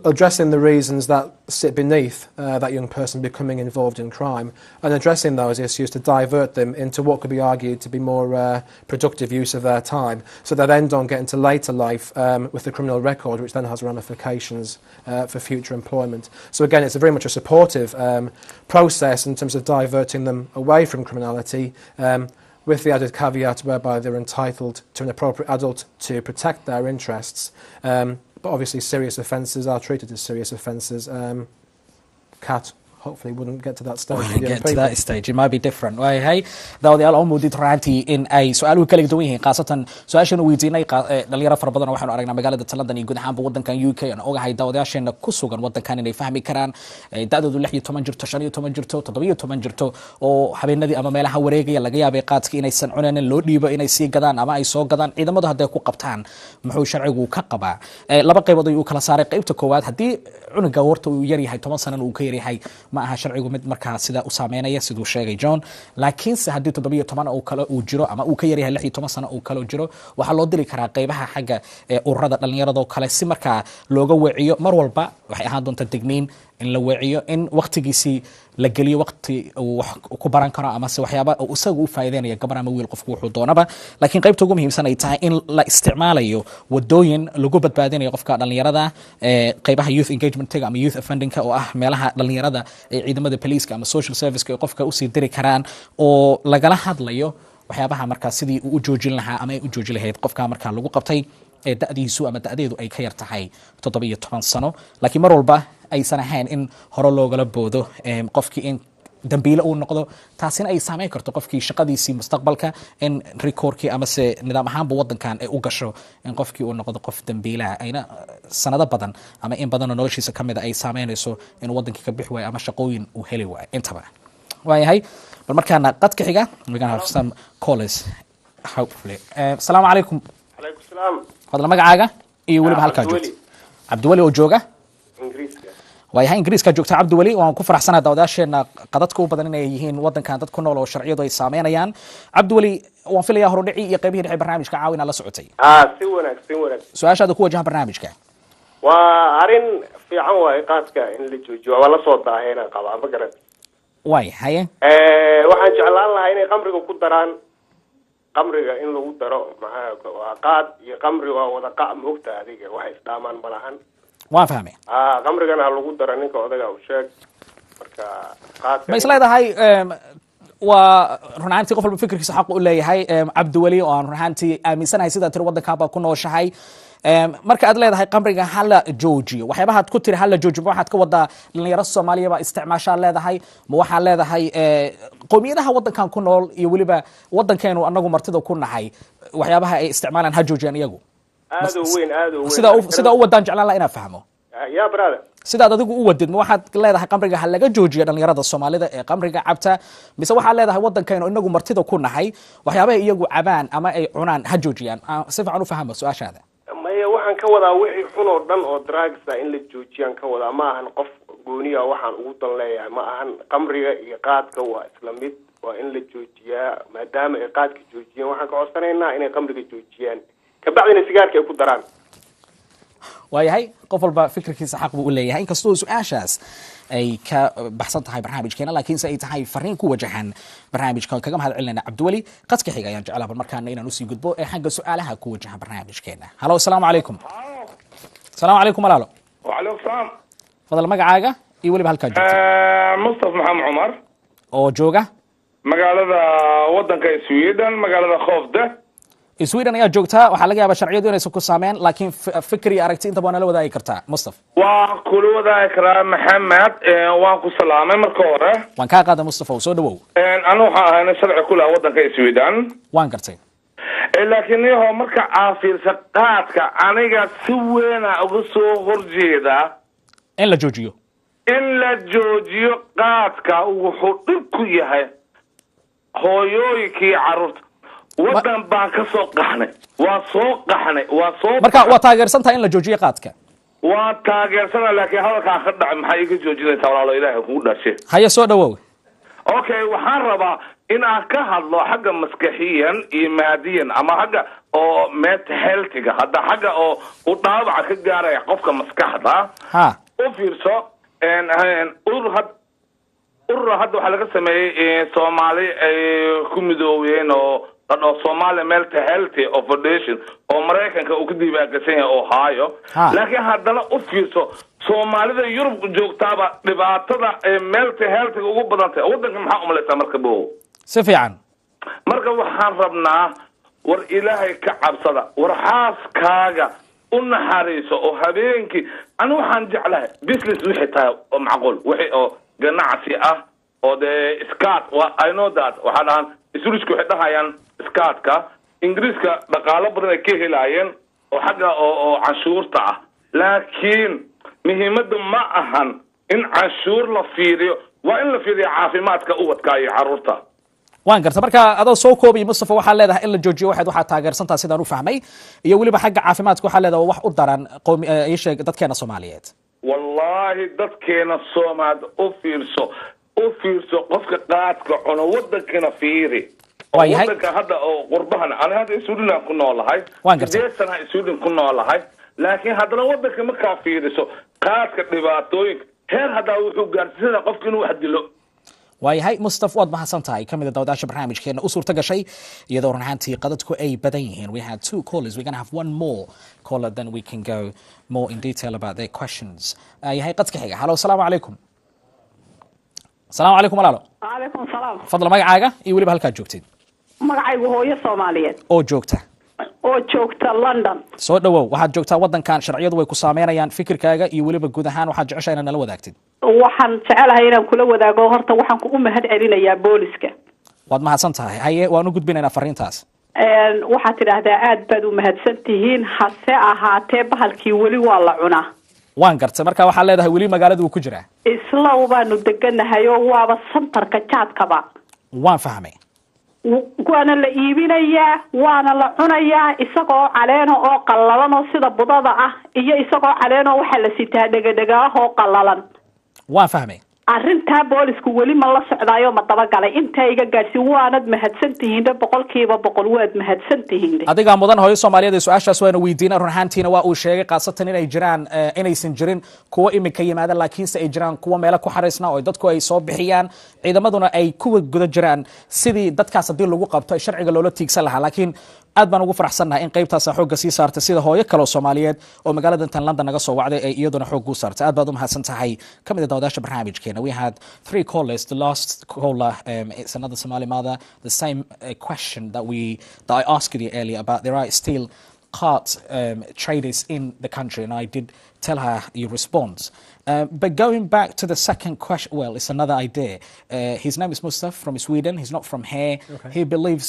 addressing the reasons that sit beneath that young person becoming involved in crime and addressing those issues to divert them into what could be argued to be more productive use of their time, so they then don't get into later life with a criminal record which then has ramifications for future employment. So again, it's very much a supportive process in terms of diverting them away from criminality, with the added caveat whereby they're entitled to an appropriate adult to protect their interests. But obviously serious offences are treated as serious offences. Cat hopefully wouldn't get to that stage. Get to that stage. It might be different. Hey, daawadayaal oo moodid raantii in ay su'aaluhu kala duwan yihiin qaasatan su'aashan weydiinay dhalinyaro fara badan waxaanu aragnaa magaalada London iyo guud ahaan wadankan UK aan ogahay daawadayaasheena ku sugan wadankan inay fahmi karaan da'doodu 16 jirto 15 jirto 17 jirto oo habeenadii ama meelaha wareegaya laga yaabay qaadka inaysan cuneen loo dhiibo inay sii gadaan ama ay soo gadaan ciidamadu haday ku qabtaan muxuu sharcigu ka qabaa laba qaybood uu kala saaray qaybta koowaad hadii cunuga warta uu yar yahay 10 sano uu ka yar yahay ma aha sharcigu mid markaa sida u saameynaya sidoo sheegay John laakiin se hadii 17 oo kale uu jiro ama uu ka yar yahay 16 sano oo kale jiro waxa loo diri karaa qaybaha xagga ururada dhalinyarada oo kale si markaa looga weeciyo mar walba waxay ahaan doontaa digniin in la weeciyo in waqtigiisii la geliyo waqti uu ku baran karo ama se waxyaabo uu isagu u faa'iideynaya gabar ama wiil qofku wuxuu doonaba laakiin qaybta ugu muhiimsan ay tahay in la isticmaalayo wadooyin lagu badbaadinayo qofka dhalinyarada qaybaha youth engagement ama youth offending oo ah meelaha dhalinyarada ee ciidamada police ama social service ee qofka u sii diri karaan oo lagala hadlayo waxyaabaha markaa sidii uu u joojin lahaa ama ay u joojin lahayd qofka markaa lagu qabtay ee da'diisu ama da'deedu ay ka yar tahay 17 sano laakiin mar walba aysan ahayn in hore loogala boodo qofkii in dambiile uu noqdo taasina ay saameyn karto qofkii shaqadiisii mustaqbalka in recordkii ama se nidaam ahaanba wadankan ay u gasho in qofkii uu noqdo qof dambiilaha ayna sanado badan ama in badan oo noloshiisa kamid ay saameynayso in wadankii ka bixi waayo ama shaqooyin uu heli waayo intaba waayahay bal markaana qadka xiga we're going to have some callers hopefully assalamu alaykum alaykum salaam fadlan magacaaga iyo waliba halka joogto Cabdiwali oo jooga Ingiriiska waayahay Ingiriiska joogta Cabdiwali waan ku faraxsanahay daawadaasheena qadadka u badan inay yihiin wadankan dad ku nool oo sharciyadu ay saameynayaan Cabdiwali waan filayaa horudhici iyo qaybihii dhixi barnaamijka caawina la socotay si wanaagsan su'aashaada ku wajahan barnaamijka waa arin fiican way qaadka in la joojiyo waa la soo daahayna qaba ma garan waayahay waxaan jeclaan lahaa inay qamriga ku daraan qamriga in lagu daro maxaa waa qaad iyo qamri waa wada qac moogta adiga waxay isdhaamaan malahan waan fahmay qamrigana lagu daro ninka odaga u sheeg marka qaadka ma isleedahay waa runaantii qof walba fikirkiisa xaq u leeyahay Cabdiwali oo aan runaantii aaminsanahay sida tir wadanka ba ku nooshahay marka aad leedahay qamriga hala joojiyo waxyaabaha aad ku tiri hala joojiyo waxaad ka wadaa dhalinyarada Soomaaliya ba isticmaashaa leedahay ma waxaa leedahay qowmiyadaha wadankan ku nool iyo waliba wadankeenu anagu martida ku nahay waxyaabaha ay isticmaalaan ha joojiyaan iyagu aad u weyn sida u wadaan jeclaan la ina fahmo ya brother sidaad adigu u wadid ma waxaad leedahay qamriga ha laga joojiyo dhalinyarada Soomaalida ee qamriga cabta mise waxaa leedahay wadankeenu inagu martida ku nahay waxyaabaha iyagu cabaan ama ay cunaan ha joojiyaan si fiican u fahmo su'aashaada waxaan ka wadaa wixii xun oo dhan oo drugs in la joojiyaan ka wadaa ma ahan qof gooniya waxaan ugu dan leeyahay ma ahan qamriga iyo qaadka waa isla mid waa in la joojiyaa maadaama ay qaadka joojiyaan waxaan ka codsanaynaa inay qamriga joojiyaan ka bacdina sigaarka ay ku daraan waayahay qof walba fikirkiisa xaq buu u leeyahay inkastoo su'aashaas ay ka baxsan tahay barnaamijkeena laakiin ay tahay fariin ku wajahan barnaamijka kaga mahad celinayna Cabdiwali qadka xiga ayaan jecelahay markaana inaan u sii gudbo ee xagga su'aalaha ku wajahan barnaamijkeena halo assalamu alaykum assalamu alaykum walaalo wa alaykum salaam fadlan magacaaga iyo waliba halka joogto Mustafa Maxamed Umar oo jooga magaalada wadanka Sweden magaalada Khofda Sweden ayaa joogtaa waxaa laga yaabaa sharciyadu inay ku saameeyaan laakiin fikri aragti inta badan la wadaagi kartaa Mustafa waa kula wadaagi karaa Maxamed waan ku salaamay marka hore waan ka qaaday Mustafa soo dhawow anu waxaan ahay sharci kula wadanka Sweden waan gartay laakiin yahow marka caafiirsa qaadka aniga si weena uga soo horjeeda in la joojiyo in la joojiyo qaadka wuxuu dhib ku yahay hooyooyinkii carruurta wadan baan ka soo qaxnay marka waa taageersantahay in la joojiyo qaadka waa taageersana laakiin hadalkaan ka dhacay maxay iga joojinaysaa walaalo ilaahay kugu dhashay haya soo dhawow okay waxaan rabaa in aan ka hadlo xagga maskaxiyan iyo maadiyan ama xagga oo mental healthiga hadda xagga oo u dhaawaca ka gaaraya qofka maskaxda u fiirso urur hadda waxaa laga sameeyey Soomaali ay ku midoobeen oo dadoo Soomaali mental health foundation oo Mareykanka uu ku diiwaangashan yahay Ohio laakiin haddana u fiirso Soomaalida Yurub joogtaaba dhibaatada mental health ugu badantay wadanka maxaa u malaysaa marka boo si fiican marka waxaan rabnaa war ilaahay ka cabsada war xaaskaaga u naxariiso oo habeenkii anu waxaan jeclahay business wixii tahay oo macquul wixii oo ganacsi ah oo de skat I know that waxaan isurisku xidhayaan skatka ingiriiska dhaqaale badan ay ka helayeen oo xagga oo cashuurta ah laakiin muhiimadu ma ahan in cashuur la fiiriyo waa in la fiiriyo caafimaadka ubadka iyo carruurta waan garta marka adoo soo koobay Mustafa waxa leedahay in la joojiyo waxa taageersantaa sidaan u fahmay iyo waliba xagga caafimaadka waxa leedahay wax u daran ay sheeg dadkeena Soomaaliyeed wallahi dadkeena Soomaad u fiirso qofka qaadka cuno wadankana fiiri wadanka hadda oo qurbahan ana hadda Suudaan ku noolahay deesana Suudaan ku noolahay laakiin haddana wadanka ma ka fiiriso qaadka dhibaatooyin heer hadda wuxuu gaarsiinaa qofka inuu wax dilo waayahay Mustafa waad mahadsantahay kamid dawdaasha barnaamijkeena u suurta gashay iyadoo runtii qadadku ay badan yihiin we had two callers we're going to have one more caller then we can go more in detail about their questions yahay qadka xiga hello assalamu alaykum السلام عليكم walaalo عليكم السلام fadlan magacaaga iyo waliba halka joogtid magacaygu hooyo Soomaaliyeed oo joogta London soo dhawow waxaad joogtaa wadankan sharciyadu way ku saameynayaan fikirkaaga iyo waliba guud ahaan waxaad jeceshahay inaad nala wadaagtid waxaan jecelahay inaan kula wadaago horta waxaan ku mahad celinayaa booliska waad mahadsantahay haye waan u gudbinaynaa fariintaas waxaad tidhaahdaa aad baad u mahadsantihiin hase ahaatee bahalkii weli waa la cunaa waan gartay marka waxa leedahay wali magaalada uu ku jiraa isla baanu deganahay oo waaba santarka jaadkaba waan fahmay waana la iibinayaa waana la cunayaa isagoo caleeno oo qallalan oo sida budada ah iyo isagoo caleeno waxa la sitaa dhagdhagaah oo qallalan waan fahmay arrinta boolisku weli ma la socdaayo ma daba galay inta iga gaarsi waanad mahadsantihiin 100% waad mahadsantihiin adiga mudan hooyo Soomaaliyeed ee su'aashaas waana weydiinaa run ahaantiina waa uu sheegay qaasatan inay jiraan inaysan jirin kuwa imika yimaada laakiin se ay jiraan kuwa meelo ku xareysna oo dadku ay soo bixiyaan ciidamaduna ay kuwa guda jiraan sidii dadkaas hadii lagu qabto ay sharciga loola tiigsan lahaa laakiin aad baan ugu faraxsanahay in qaybtaas xooga sii saartay sida hooyo kale oo Soomaaliyeed oo magaalada tan London naga soo wacday ay iyaduna xoog u saartay aad baad u mahadsantahay kamid dawdaasha barnaamijkeena we had 3 callers the last caller it's another Somali mother the same question that I asked you earlier about there are still cart traders in the country and I did tell her your response but going back to the second question well it's another idea his name is Mustafa from Sweden he's not from here he believes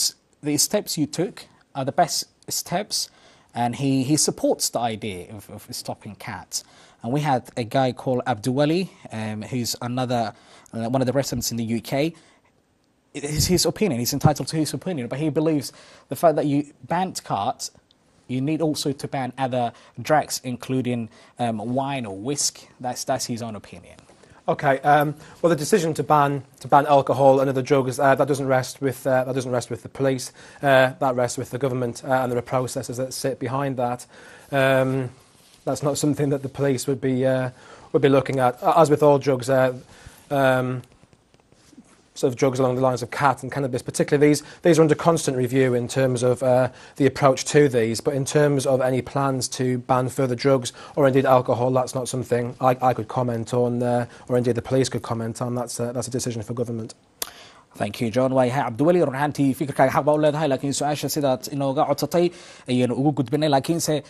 the steps you took are the best steps and he supports the idea of stopping cats and we had a guy called Abduwali who's another one of the residents in the UK it's his opinion he's entitled to his opinion but he believes the fact that you banned carts you need also to ban other drugs including wine or whiskey that's his own opinion. Okay. Well, the decision to ban alcohol and other drugs that doesn't rest with the police. That rests with the government, and there are processes that sit behind that. That's not something that the police would be looking at. As with all drugs, sort of drugs along the lines of cat and cannabis, particularly these are under constant review in terms of the approach to these. But in terms of any plans to ban further drugs or indeed alcohol, that's not something I could comment on, or indeed the police could comment on. That's a decision for government. Thank you, John. Wayha Abduwali runtii fikirkaaga xaq baa u leedahay laakiin su'aasha sidaad inooga codsatay ayaynu ugu gudbinay laakiinse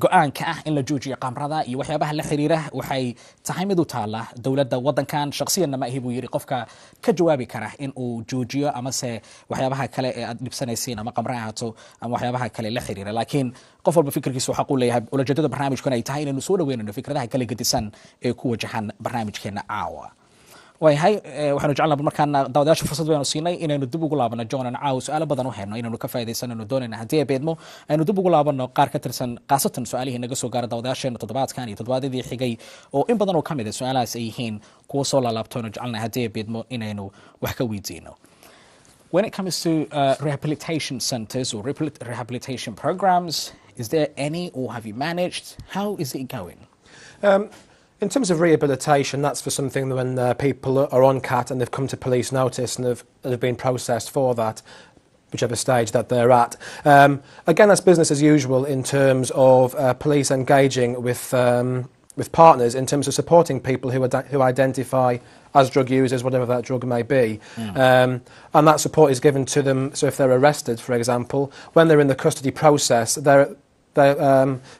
go-aanka ah in la joojiyo qamrada iyo waxyaabaha la xiriira waxay tahay mid u taala dowladda waddankan shakhsiyanna ma ahi buu yidhi qofka ka jawaabi kara in uu joojiyo amase waxyaabaha kale ee aad dhibsanaysiin ama qamre ahaato ama waxyaabaha kale la xiriira laakiin qof walba fikirkiisa waxaa quu leeyahay ulajeedada barnaamijkan ay tahay inaynu soo dhaweynayno fikradaha kala gedisan ee ku wajahan barnaamijkeena caawa waayahay waxaanu jecelnaa markaan daawadayaasha fursad baynu siinay inaynu dib ugu laabano John caawa su'aalo badan u hayno inaynu ka faa'iideysanayno doonayna haddii ay beedmo aynu dib ugu laabano qaar ka tirsan qaasatan su'aalihii naga soo gaara daawadayaasheena toddobaadkan iyo toddobaadadii xigay oo in badan oo ka mid ah su'aalahaas ay yihiin kuwa soo laalaabtoona jecelnaa haddii ay beedmo inaynu wax ka weydiino. When it comes to rehabilitation centers or rehabilitation programs, is there any or have you managed? How is it going? In terms of rehabilitation, that's for something when people are on CAT and they've come to police notice and have been processed for that, whichever stage that they're at. Again, that's business as usual in terms of police engaging with partners in terms of supporting people who identify as drug users, whatever that drug may be. And that support is given to them. So if they're arrested, for example, when they're in the custody process, they're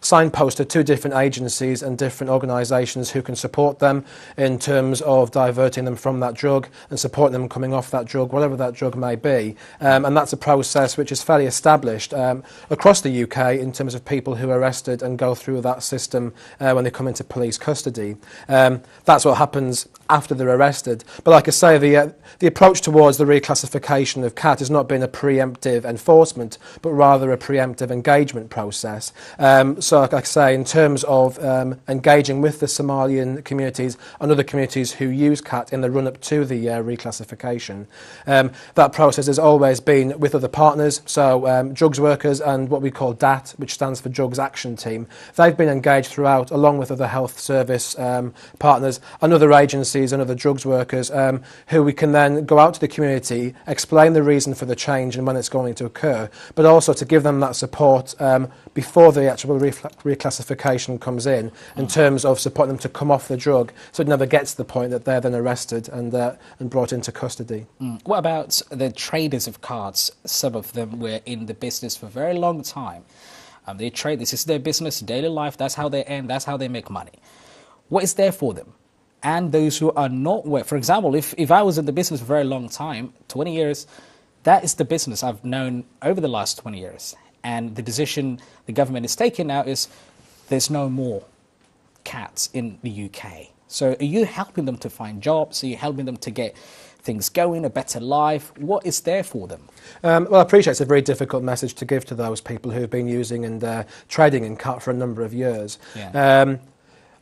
signposted to different agencies and different organisations who can support them in terms of diverting them from that drug and supporting them coming off that drug, whatever that drug may be. And that's a process which is fairly established across the UK in terms of people who are arrested and go through that system when they come into police custody. That's what happens after they're arrested. But like I say, the approach towards the reclassification of CAT has not been a preemptive enforcement, but rather a preemptive engagement process. So like I say, in terms of engaging with the Somalian communities and other communities who use CAT in the run-up to the reclassification, that process has always been with other partners, so drugs workers and what we call DAT, which stands for Drugs Action Team. They've been engaged throughout, along with other health service partners and other agencies and other drugs workers who we can then go out to the community, explain the reason for the change and when it's going to occur, but also to give them that support before the actual reclassification comes in terms of supporting them to come off the drug so it never gets to the point that they're then arrested and brought into custody. What about the traders of cards? Some of them were in the business for a very long time. They trade, this is their business, daily life, that's how they earn, that's how they make money. What is there for them? And those who are not, for example, if I was in the business for a very long time, 20 years, that is the business I've known over the last 20 years. And the decision the government is taking now is there's no more cats in the UK. So are you helping them to find jobs? Are you helping them to get things going, a better life? What is there for them? Well, I appreciate it's a very difficult message to give to those people who have been using and trading in cat for a number of years. Yeah.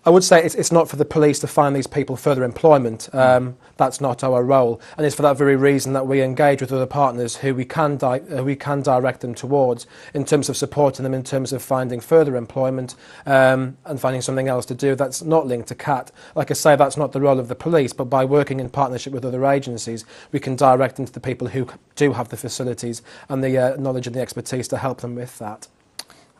I would say it's not for the police to find these people further employment. That's not our role, and it's for that very reason that we engage with other partners who we can direct them towards in terms of supporting them in terms of finding further employment and finding something else to do that's not linked to CAT. Like I say, that's not the role of the police, but by working in partnership with other agencies, we can direct them to the people who do have the facilities and the knowledge and the expertise to help them with that.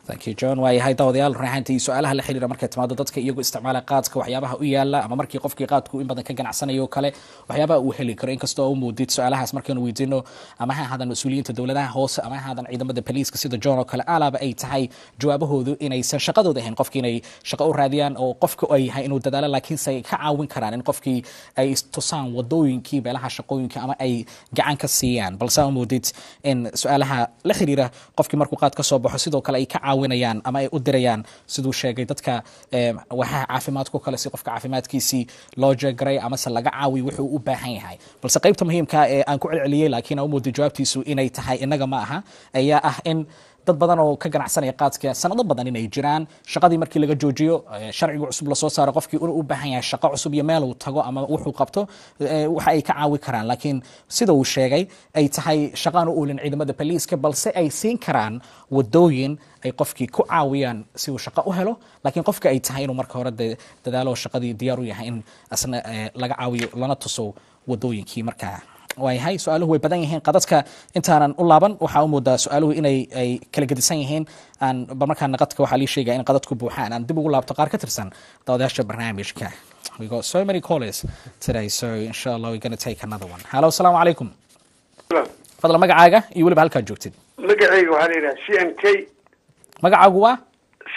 Thank you, John. waayahay daawadayaal raaxantii su'aalaha la xiriira markay timaado dadka iyagu isticmaala qaadka waxyaabaha u yaala ama markii qofkii qaadku in badan ka ganacsanayo kale waxyaabaha uu heli karo inkastoo uu muudid su'aalahaas markaanu weydiino ama ha ahaadaan mas'uuliyiinta dowladaha hoose ama ha ahaadaan ciidamada poliiska sida John oo kale alaaba ay tahay jawaabahoodu inaysan shaqadooda ahayn qofkii inay shaqo u raadiyaan oo qofka ay yahay inuu dadaalo laakiin say ka caawin karaan in qofkii ay tusaan wadooyinkii meelaha shaqooyinka ama ay gacan ka siiyaan balse uu muudid in su'aalaha la xiriira qofkii markuu qaad ka soo baxo sidoo kale ay ka caawinayaan ama ay u dirayaan sidoo sheegay dadka waxa caafimaadku kale si qofka caafimaadkiisii loo jeegray ama se laga caawiyo wuxuu u baahan yahay balse qaybta muhiimka ee aan ku celceliyay laakiin uu muudid jawaabtiisu inay tahay inaga ma aha ayaa ah in dad badan oo ka ganacsanaya qaadka sanado badan inay jiraan shaqadii markii laga joojiyo sharciga cusub la soo saaro qofkii uu u baahan yahay shaqo cusub iyo meel uu tago ama wuxuu qabto waxa ay ka caawi karaan laakiin sida uu sheegay ay tahay shaqaan u ulin ciidamada poliiska balse ay siin karaan wadooyin ay qofkii ku caawiyaan si uu shaqo u helo laakiin qofka ay tahay inuu marka hore dadaalo shaqadii diyaar u yahay in asna laga caawiyo lana tuso wadooyinkii markaa waayahay su'aaluhu way badan yihiin qadadka intaanan u laaban waxa uu moodaa su'aaluhu inay ay kala gedisan yihiin aan markaan qadadka waxa la sheegay in qadadku buuxaan aan dib ugu laabto qaar ka tirsan daawadayaasha barnaamijka. We got so many callers today, so inshallah we're going to take another one. Hello, assalamu alaikum. Fadlan magacaaga iyo waliba halka joogtid. Magacaygu waxa la yiraahdaa CNK. Magacaagu waa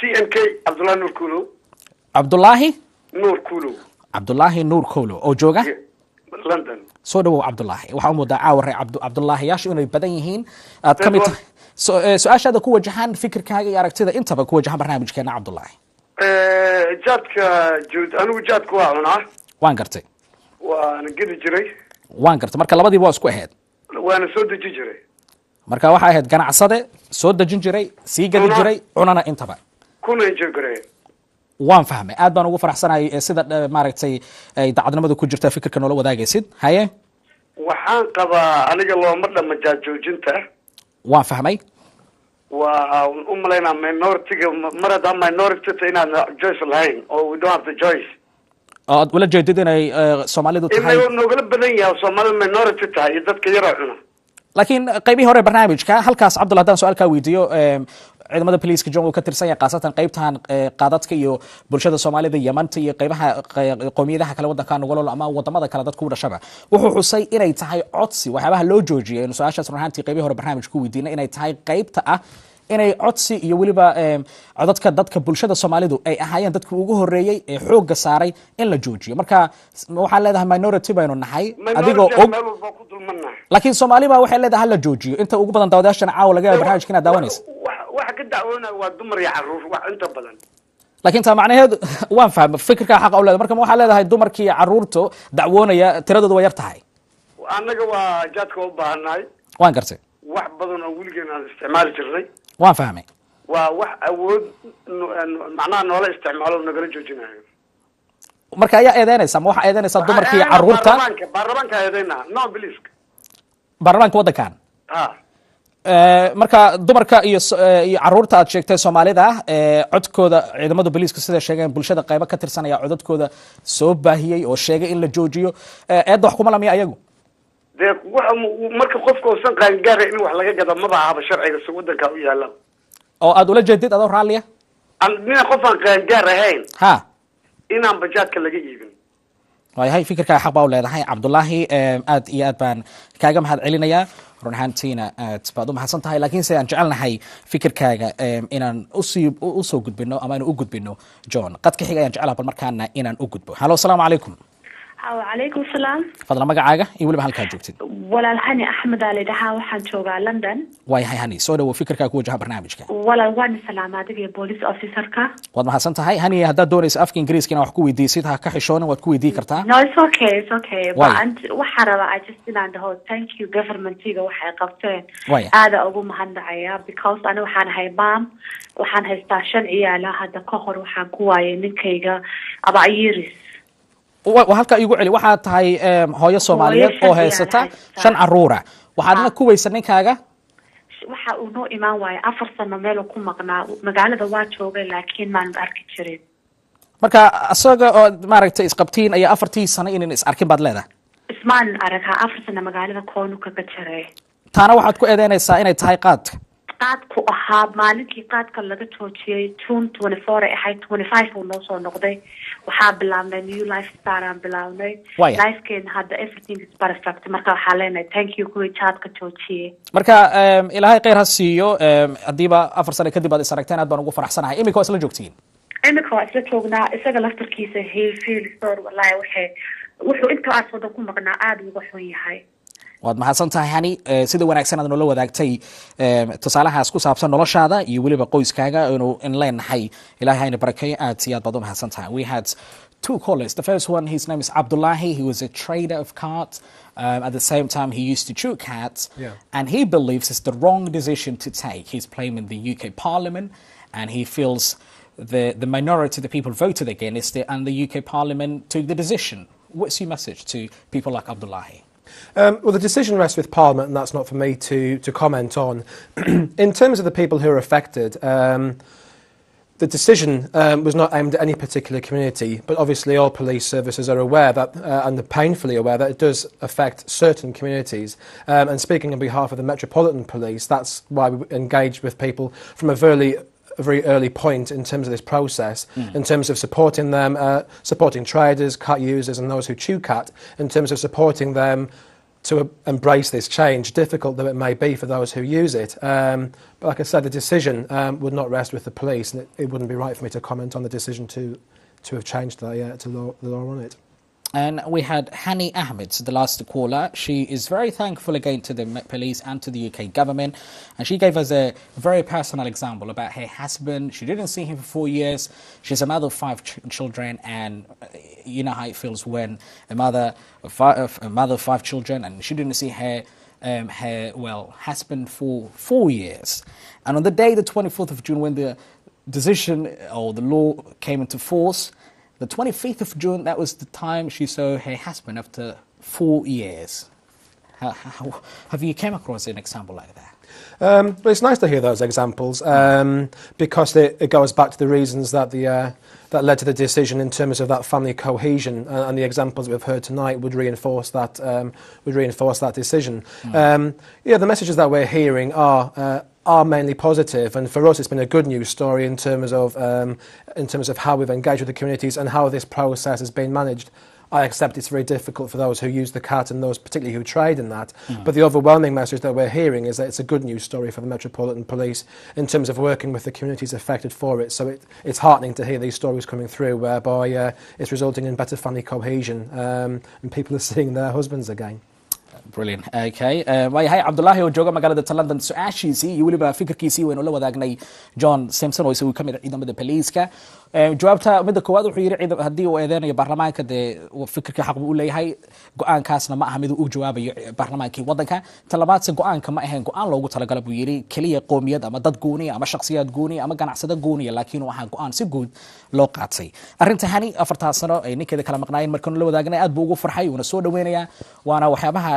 CNK Abdullah Nur Kulu. cabdulaahi Nur Kulu. cabdulaahi nuur kowlo oo jooga London. soo dhawow cabdulaahi waxaa u moodaa caawa reer cabdulaahiyaashu inay badan yihiin aad ka mid tahay su-aashaada ku wajahan fikirkaaga iyo aragtida intaba ku wajahan barnaamijkeena cabdulaahi Jaadka Juud anigu jaadku waa cunaa. waan gartay Waan gedi jiray. waan gartay marka labadiiba waa isku ahayd Waana soo deji jiray. marka waxaa ahayd ganacsade soo dejin jiray sii gadi jiray cunana intaba Kuna jiray. waan fahmay aad baan ugu faraxsanahay sida maaragtay ay dacadnimadu ku jirta fikirka noola wadaagaysid haye Waxaan qabaa aniga looma dhama joojinta. waan fahmay waa u malaynaa minority-ga mar haddaan minority inaan choice lahayn oo we don't have the choice. oo aad ula jeedid inay soomaalidu tahay inay nogala badan yahay Soomaalidu minority tahay iyo dadka yara cuna. laakiin qaybihii hore barnaamijka halkaas cabdullah haddaan su-aal kaa weydiiyo ciidamada poliiska john uu ka tirsan yahay khaasatan qaybtan qaadadka iyo bulshada soomaalida yamanta iyo qaybaha qowmiyadaha kale wadanka nugolol ama wadamada kale dadku u dhashaba wuxuu xusay inay tahay codsi waxyaabaha loo joojiyay inuu su-aashaas run ahaantii qaybihii hore barnaamijka ku weydiinay inay tahay qaybta ah inay codsi iyo weliba codadka dadka bulshada soomaalidu ay ahaayeen dadkii ugu horeeyey ee xoogga saaray in la joojiyo marka waxaan leedahay minority baynu nahay adigoo og laakiin soomaaliba waxay leedahay hala joojiyo inta ugu badan daawadayaashana caawa laga yaabo barnaamijka inaad daawanaysa waxa ka dacwoonaya waa dumar iyo caruur wax inta badan laakiin taa macnaheedu waan fahmay fikirka xaq u leedahay marka waxaa leedahay dumarkii iyo caruurtu dacwoonaya tiradoodu waa yar tahay annaga waa jaadka u baahanahay waan gartay wax badan oo weligeena aan isticmaali jirnay waan fahmay waa wax awood macnaha noola isticmaalo nagala joojinayo marka ayaa eedeynaysa ma waxaa eedeynaysaa dumarkii iyo caruurta baarlamaanka eedeynaa no biliska baarlamaanka waddankan marka dumarka iyo caruurta aad sheegtay soomaalida codkooda ciidamada booliiska sida sheegeen bulshada qaybo ka tirsanaya codadkooda soo baahiyey oo sheegay in la joojiyo eedda wax kuma lamiya ayagu dee marka qofka uusan qaangaara in wax laga gado maba ahaba sharciga si wadanka u yaala oo aad ula jeedid adoo raalliya nina qof aan qaangaar ahayn ha inaan bajaadka laga iibin waayahay fikirkaa xaq baa u leedahay cabdulaahi aad iyo aad baan kaaga mahad celinayaa run ahaantiina aad baad u mahadsan tahay laakiin se aan jecelnahay fikirkaaga inaan usoo gudbino ama inaan u gudbino john qadka xiga ayaan jecelaha bal markaana inaan u gudbo hallo asalaamu calaykum وعليكم السلام fadlan magacaaga iyo weliba halkaa joogtid walaal hani axmed aa ladhahaa waxaan joogaa london waayahay hani soo dhawo fikirkaa ku wajaha barnaamijka walaal waan salaama adiga iyo police officerka waad mahadsan tahay hani haddaad doonaysa afka ingiriiska inaad wax ku weydiisid ha ka xishoonin waad ku weydii kartaa no it's okay waxaa rabaa I just inaan dhaho thank you governmentiga waxay qabteen aada ugu mahadnacaya because ani waxaan ahay maam waxaan haystaa 5 ciyaala hadda ka hor waxaan ku waayay ninkayga abaayiris halka igu celi waxaad tahay hooyo Soomaaliyeed oo haysata 5 caruura waxaadna ku weysan ninkaaga waxa uu noo imaan waayay 4 sano meel ku maqnaa magaalada waa joogay laakiin maan arki jirin marka asaga oo maaragtay isqabtiin ayaa 4 sano in is arkin baad leedahay ismaan arkaa 4 sano magaalada koonu kaga jiray taana waxaad ku eedeynaysaa inay tahay qaadka qaadku ahaa maalinkii qaadka laga joojiyay June 24 ay ahayd 25 uu noo soo noqday waxaa bilaabnay new lifestyle aan bilaabnay lifekeen hadda everything is perfect marka waxaa leenahay thank you kuwii jaadka joojiyay marka ilaahay khayr ha siiyo hadiiba 4 sano kadib aad is aragteen aad baan ugu faraxsanahay imika waa isla joogtiin imika waa isla joognaa isaga laftarkiisa feel sorry wallahi wuxuu intaas wada ku maqnaa aad uga xun yahay waad mahadsan tahay hani sida wanaagsan aad noola wadaagtay tusaalahaas ku saabsan noloshaada iyo weliba qoyskaaga inuu in leenahay ilaahay hayna barakeeyo aad iyo aad baad u mahadsan tahay we had 2 callers the first one his name is Abdullahi he was a trader of cards at the same time he used to chew cats and he believes it's the wrong decision to take he's playing in the UK Parliament and he feels the minority the people voted against it and the UK Parliament took the decision what's your message to people like Abdullahi well, the decision rests with Parliament, and that's not for me to comment on. In terms of the people who are affected, the decision was not aimed at any particular community, but obviously all police services are aware that, and are painfully aware that it does affect certain communities. And speaking on behalf of the Metropolitan Police, that's why we engage with people from a very early point in terms of this process, in terms of supporting them, supporting traders, cat users and those who chew cat, in terms of supporting them to embrace this change, difficult though it may be for those who use it. But like I said, the decision would not rest with the police, and it wouldn't be right for me to comment on the decision to have changed the law on it. And we had Hani Ahmed, the last caller. She is very thankful again to the Met Police and to the UK government. And she gave us a very personal example about her husband. She didn't see him for 4 years. She's a mother of 5 children. And you know how it feels when a mother of 5 children and she didn't see her husband for 4 years. And on the day, the 24th of June, when the decision or the law came into force, the 25th of June, that was the time she saw her husband after 4 years. How have you came across an example like that? But it's nice to hear those examples because it goes back to the reasons that that led to the decision in terms of that family cohesion, and the examples we've heard tonight would reinforce that decision. The messages that we're hearing are mainly positive, and for us it's been a good news story in terms of how we've engaged with the communities and how this process has been managed. I accept it's very difficult for those who use the CAT and those particularly who trade in that. But the overwhelming message that we're hearing is that it's a good news story for the Metropolitan Police in terms of working with the communities affected for it. So it's heartening to hear these stories coming through whereby it's resulting in better family cohesion and people are seeing their husbands again. Brilliant. Okay. waayahay cabdullaahi oo jooga magaalada London su-aashiisii iyo weliba fikirkiisii waynu la wadaagnay John Simpson oo isagu ka mid ah ciidamada poliiska. jawaabta midda koowaad wuxuu yiri haddii uu eedeynayo baarlamaanka dee fikirka xaq buu u leeyahay, go-aankaasna ma aha mid uu jawaabayo baarlamaankii waddanka. Tan labaadse go-aanka ma ahayn go-aan loogu talagala buu yiri keliya qoomiyad ama dad gooniya ama shakhsiyaad gooniya ama ganacsada gooniya, laakiin waxaa go-aan si guud loo qaatay. arrinta Hani 4 sano ay ninkeeda kala maqnaayeen markanu la wadaagnay aad buu ugu farxay uuna soo dhaweynayaa, waana waxyaabaha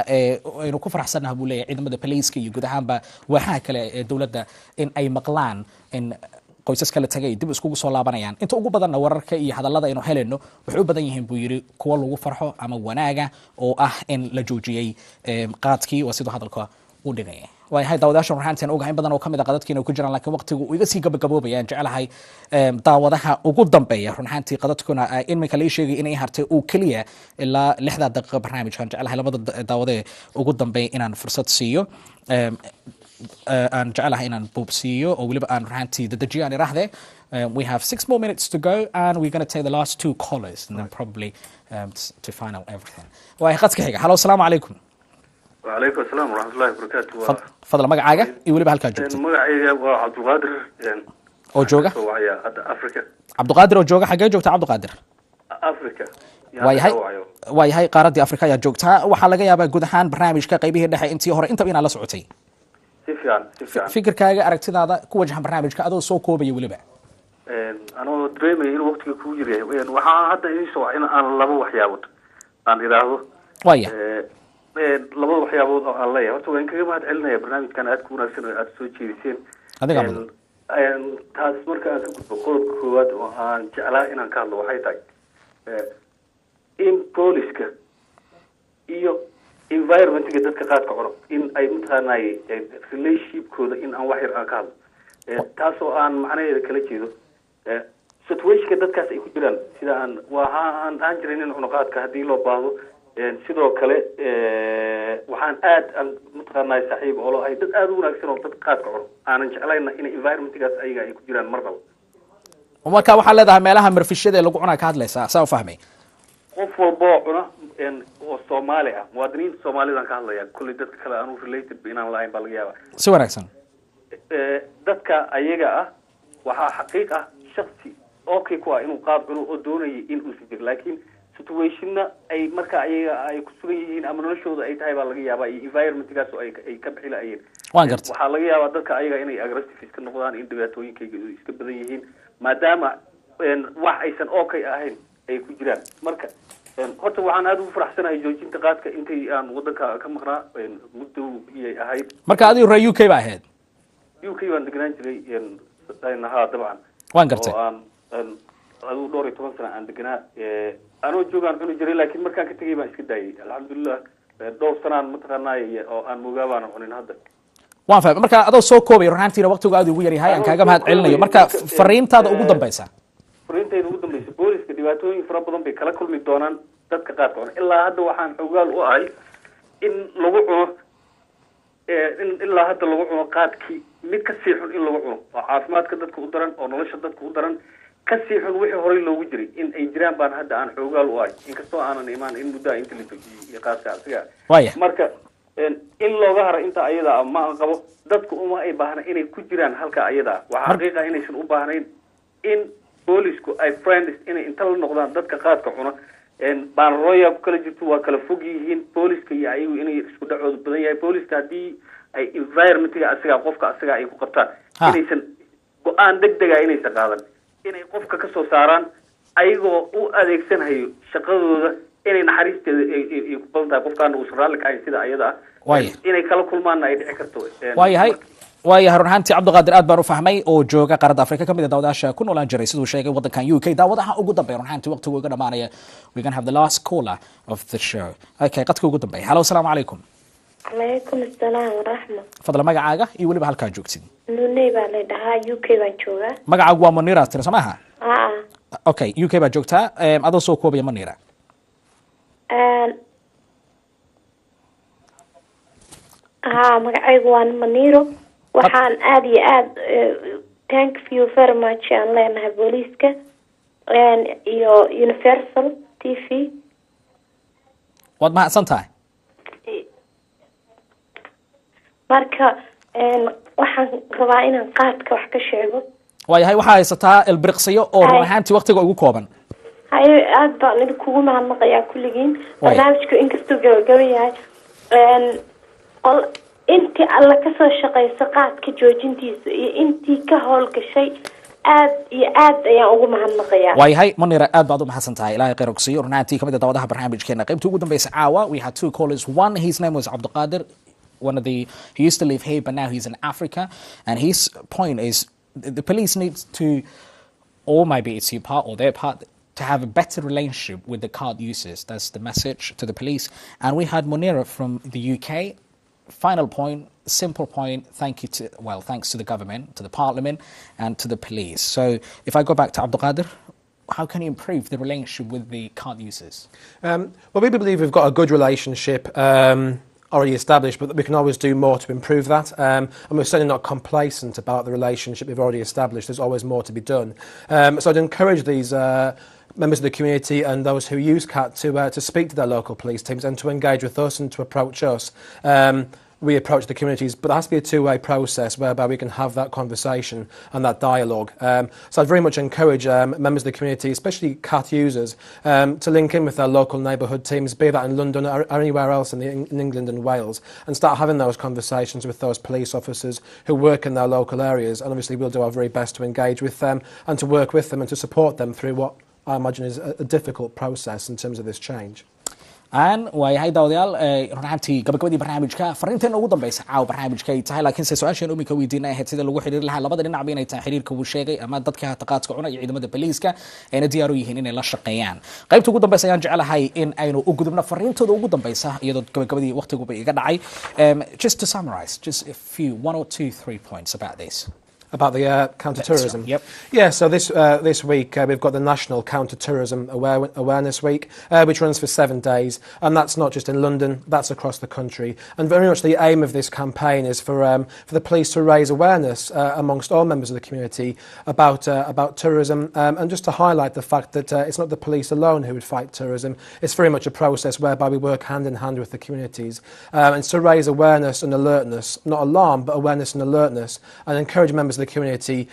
aynu ku faraxsanahay buu leeyahay ciidamada poliiska iyo guud ahaanba waaxaha kale ee dowladda in ay maqlaan in qoysas kala tagay dib iskugu soo laabanayaan. inta ugu badanna wararka iyo hadallada aynu helayno waxay u badan yihiin buu yiri kuwa lagu farxo ama wanaaga oo ah in la joojiyay qaadkii waa sidoo hadalka u dhigay. waayahay daawadayaasha waxaan ogahay in badan oo kamid ah qadadkiina ku jiraan, laakiin waqtigu uu iga sii gabagaboobayaan jecelahay daawadaha ugu dambeeya runxantii qadadkuna in marka la sheegay inay hartay uu kaliya ilaa 6 daqiiqo barnaamijkan jecelahay labada daawade ugu dambeeya inaan fursad siiyo aan jecelahay inaan boobsiiyo oo waliba aan runxantii dadajiyaan iraahde. We have 6 more minutes to go and we're going to take the last 2 callers and then probably to find out everything. waayahay qadka xiga. Hello, assalamu alaykum. وعليكم السلام ورحمة الله وبركاته. فضل magacaaga iyo waliba halka joogto. magacayga waa Cabduqaadir oo jooga Afrika. Cabduqaadir oo jooga xagee joogta Cabduqaadir? Afrika. waayahay qaaradii Afrika ayaa joogta. waxaa laga yaabaa guud ahaan barnaamijka qaybihii dhexe intii hore inta inaad la socotay. si fiican. fikirkaaga aragtidaada ku wajahan barnaamijka adoo soo koobaya waliba. anoo dareemay inuu waqtiga ku yiri waxaan hadda idin soo in aan laba waxyaabood aan iraahdo. labada waxyaabood oo aan leeyahay horta waan kaga mahad celinaya barnaamijkan aad ku wanaagsan oo aad soo jeediseen. taas marka aan ka gudbo qodobka koowaad oo aan jeclaa inaan ka hadlo waxay tahay in booliska iyo environmentiga dadka qaadka cuno in ay mataqaanay relationshipkooda in aan wax yar aan ka hadlo taas oo aan macnaheeda kala jeedo situationka dadkaas ay ku jiraan sida aan jirin in cunuqaadka haddii loo baahdo sidoo kale waxaan aad mataqaanay saaxiib oo ay dad aad u wanaagsan oo dad qaadka cuno aanan jeclayna in environmentgaas ayaga ay ku jiraan marnaba. marka waxaa leedahay meelaha marfishada lagu cunaa ka hadlaysaa saa u fahmay. qof walba oo cuna oo Soomaali ah muwaadiniinta Soomaalidan ka hadlaya kulli dadka kale aanu related inaan lahayn baa laga yaabaa. si wanaagsan. dadka ayaga ah waxaa xaqiiq ah shakhsi okay ku ah inuu qaad cuno oo doonayay in uu sii jiro, laakiin situationna ay marka ayaga ay ku sugan yihiin ama noloshooda ay tahay baa laga yaabaa iyo environmentgaas oo ay ka bixi laayeen. waxaa laga yaabaa dadka ayaga inay aggressive iska noqdaan in dhibaatooyinkayga iska badan yihiin maadaama wax aysan okay ahayn ay ku jiraan. marka horta waxaan aad ugu faraxsanahay joojinta qaadka intay aan waddanka ka maqnaa muddo iyay ahayd. marka adigu reer UK ba ahayd? UK baan deganaan jiray haa dabcan. waan gartay. oo aan aduu 12 sano aan deganaa anoo joogaan cuni jiray, laakiin markaan ka tegay baan iska daayay alxamdulilah. dhowr sanaan mataqaanay oo aan moogaa baan cunin hadda. waan fahmay. marka adoo soo koobay runtiina waqtigu aad ugu yar yahay aan kaaga mahad celinayo. marka fariintaada ugu dambaysa. fariintayda ugu dambaysa booliska dhibaatooyin fara badan bay kala kulmi doonaan dadka qaadka cuna. ilaa hadda waxaan xogaal u ahay in lagu cuno in ilaa hadda lagu cuno qaadkii mid ka sii xun in lagu cuno oo caafimaadka dadka u daran oo nolosha dadka u daran ka sii xun wixii horey loogu jiray in ay jiraan baan hadda aan xoogaal u ahay inkastoo aanan imaan in muddo inta la joojiyey iyo qaadka asiga marka in looga haro inta ayada ma aan qabo dadku uma ay baahna inay ku jiraan halka ayada waxa xaqiiqa inaysan u baahnayn in boolisku ay friends inay inta la noqdaan dadka qaadka cuna baan roya ku kala jirto waa kala fog yihiin booliska iyo ayagu inay isku dhacoodu badan yahay booliska haddii ay environmentiga asiga qofka asiga ay ku qabtaan inaysan go-aan degdega inaysan qaadan inay qofka ka soo saaraan ayagoo u adeegsanayo shaqadooda inay naxariisteeda ay ku badan tahay qofkaana uusan raalli ka ahayn sida ayada inay kala kulmaanna ay dhici karto waayahay run ahaantii cabdiqaadir aad baan u fahmay oo jooga qaaradda afrika kamid daawadayaasha ku noolaan jiray siduu sheegay waddankan UK daawadaha ugu dambeeya run ahaantii waqtigu iga dhamaanaya we can have the last caller of the show okay qadka ugu dambeeya hello assalaamu calaykum calaykum assalaam waraxma fadla magacaaga iyo weliba halkaa joogtid nuney baa la dhahaa UK baan joogaa magacaagu waa Munira tiri soo maaha okay UK baa joogtaa adoo soo koobaya Munira magacaygu waa Muniro waxaan aad iyo aad thank you very much aan leenahay booliiska iyo Universal TV waad mahadsan tahay marka waxaan rabaa inaan qaadka wax ka sheego waayahay waxaa haysataa ilbiriqsiyo oo run ahaantii waqtiga ugu kooban haye aad baan idinkugu mahadnaqayaa kulligiin barnaamijku inkastuu gabagaba yahay intii alla ka soo shaqeysa qaadka joojintiisa iyo intii ka howlgashay aad iyo aad ayaan ugu mahadnaqayaa waayahay Munira aad baad u mahadsan tahay ilaahay khayr ogsiyo run ahaantii kamid daawadaha barnaamijkeena qaybta ugu dambaysa caawa we had two callers one his name was Abdulqadir one of the he used to live here but now he's in Africa and his point is the police needs to or maybe it's your part or their part to have a better relationship with the card users. That's the message to the police. And we had Munira from the UK. Final point, simple point. Thanks to the government, to the parliament, and to the police. So if I go back to Abdulqadir, how can you improve the relationship with the card users? Well, we believe we've got a good relationship already established, but we can always do more to improve that. And we're certainly not complacent about the relationship we've already established. There's always more to be done. So I'd encourage these members of the community and those who use CAT to speak to their local police teams and to engage with us and to approach us. We approach the communities, but there has to be a two-way process whereby we can have that conversation and that dialogue. So I'd very much encourage members of the community, especially CAT users, to link in with their local neighbourhood teams, be that in London or anywhere else in England and Wales, and start having those conversations with those police officers who work in their local areas. And obviously we'll do our very best to engage with them and to work with them and to support them through what I imagine is a difficult process in terms of this change. aan waayahay daawadayaal run ahaantii gabagabadii barnaamijka fariinteena ugu dambaysa caawa barnaamijka ay tahay laakiin se su-aasheen umika weydiinay ahayd sida lagu xiriiri lahaa labada dhinacba inay tahay xiriirka uu sheegay ama dadka taqaadka cuna iyo ciidamada boliiska ayna diyaar u yihiin inay la shaqeeyaan qaybta ugu dambaysa ayaan jecelahay in aynu u gudubno fariintooda ugu dambaysa iyadoo gabagabadii waqtiguba iga dhacay just to summarize just a few 1 or 2 3 points about this. About the counter-terrorism. Yep. Yeah, so this week we've got the National Counter-Terrorism Awareness Week, which runs for 7 days, and that's not just in London, that's across the country. And very much the aim of this campaign is for the police to raise awareness amongst all members of the community about terrorism, and just to highlight the fact that it's not the police alone who would fight terrorism. It's very much a process whereby we work hand in hand with the communities, and it's to raise awareness and alertness, not alarm, but awareness and alertness, and encourage members of the community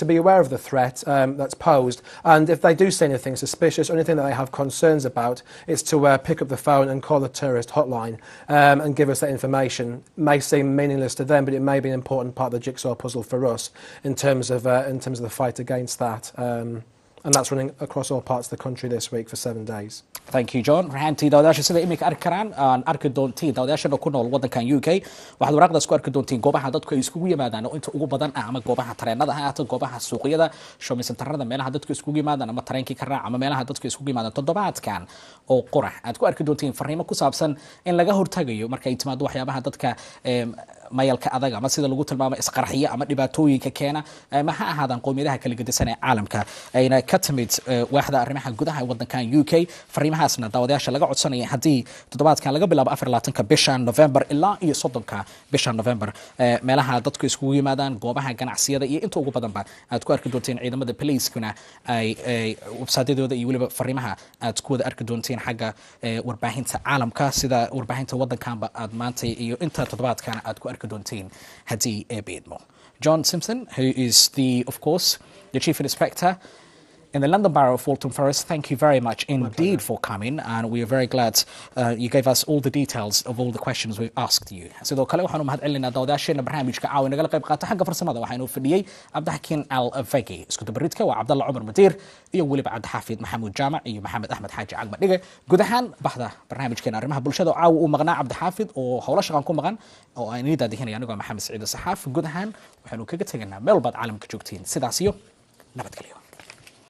to be aware of the threat that's posed, and if they do see anything suspicious or anything that they have concerns about, it's to pick up the phone and call the terrorist hotline and give us that information. It may seem meaningless to them, but it may be an important part of the jigsaw puzzle for us in terms of the fight against that. And that's running across all parts of the country this week for 7 days. Thank you, John. Rahantii daawadayaasha sida imika arki karaan aan arki doontiin daawadayaashana ku nool waddankan UK waxaad waraaqdaas ku arki doontiin goobaha dadku ay iskugu yimaadaan oo inta ugu badan ah ama goobaha tareenada ha ahaato goobaha suuqyada shopping centerada meelaha dadku iskugu yimaadaan ama tareenkii ka raac ama meelaha dadku iskugu yimaadaan toddobaadkan oo qurax aad ku arki doontiin fariimo ku saabsan in laga hortagayo marka ay timaado waxyaabaha dadka mayalka adag ama sida lagu tilmaamo isqarxiya ama dhibaatooyinka keena ma ha ahaadaan qowmiyadaha kala gedisan ee caalamka ayna ka timid waaxda arrimaha gudaha ee wadankan UK fariimahaasna daawadayaasha laga codsanaya haddii toddobaadkan laga bilaabo 24 bisha November ilaa iyo 30 bisha November meelaha dadku iskugu yimaadaan goobaha ganacsiyada iyo inta ugu badanba aad ku arki doonteen ciidamada police-kuna ay website-yadooda iyo waliba fariimaha aad ku wada arki doonteen xagga warbaahinta caalamka sida warbaahinta wadankanba aad maanta iyo inta toddobaadkan aad ku arki doonteen haddii beedmo John Simpson, who is of course the Chief Inspector in the London Borough of Waltham Forest, thank you very much indeed for coming, and we are very glad you gave us all the details of all the questions we've asked you. sidoo kale waxaanu mahad celinaa daawadayaasheena barnaamijka caawa nagala qayb qaata xagga farsamada waxaanu fadhiyey Cabdixakiin Al-Fagi isku dabaridka waa Cabdalla Cumar Madiir iyo waliba Cabdixaafid Maxamuud Jaamac iyo Maxamed Axmed Xaaji Cagma Dhige guud ahaan baxda barnaamijkeena arrimaha bulshada oo caawa uu maqnaa Cabdixaafid oo howlo shaqan ku maqan oo aan idin daadihinay anigoo Maxamed Saciid Saxaaf guud ahaan waxaanu kaga tagnaa meel baad caalamka joogtiin sidaas iyo nabadgelyo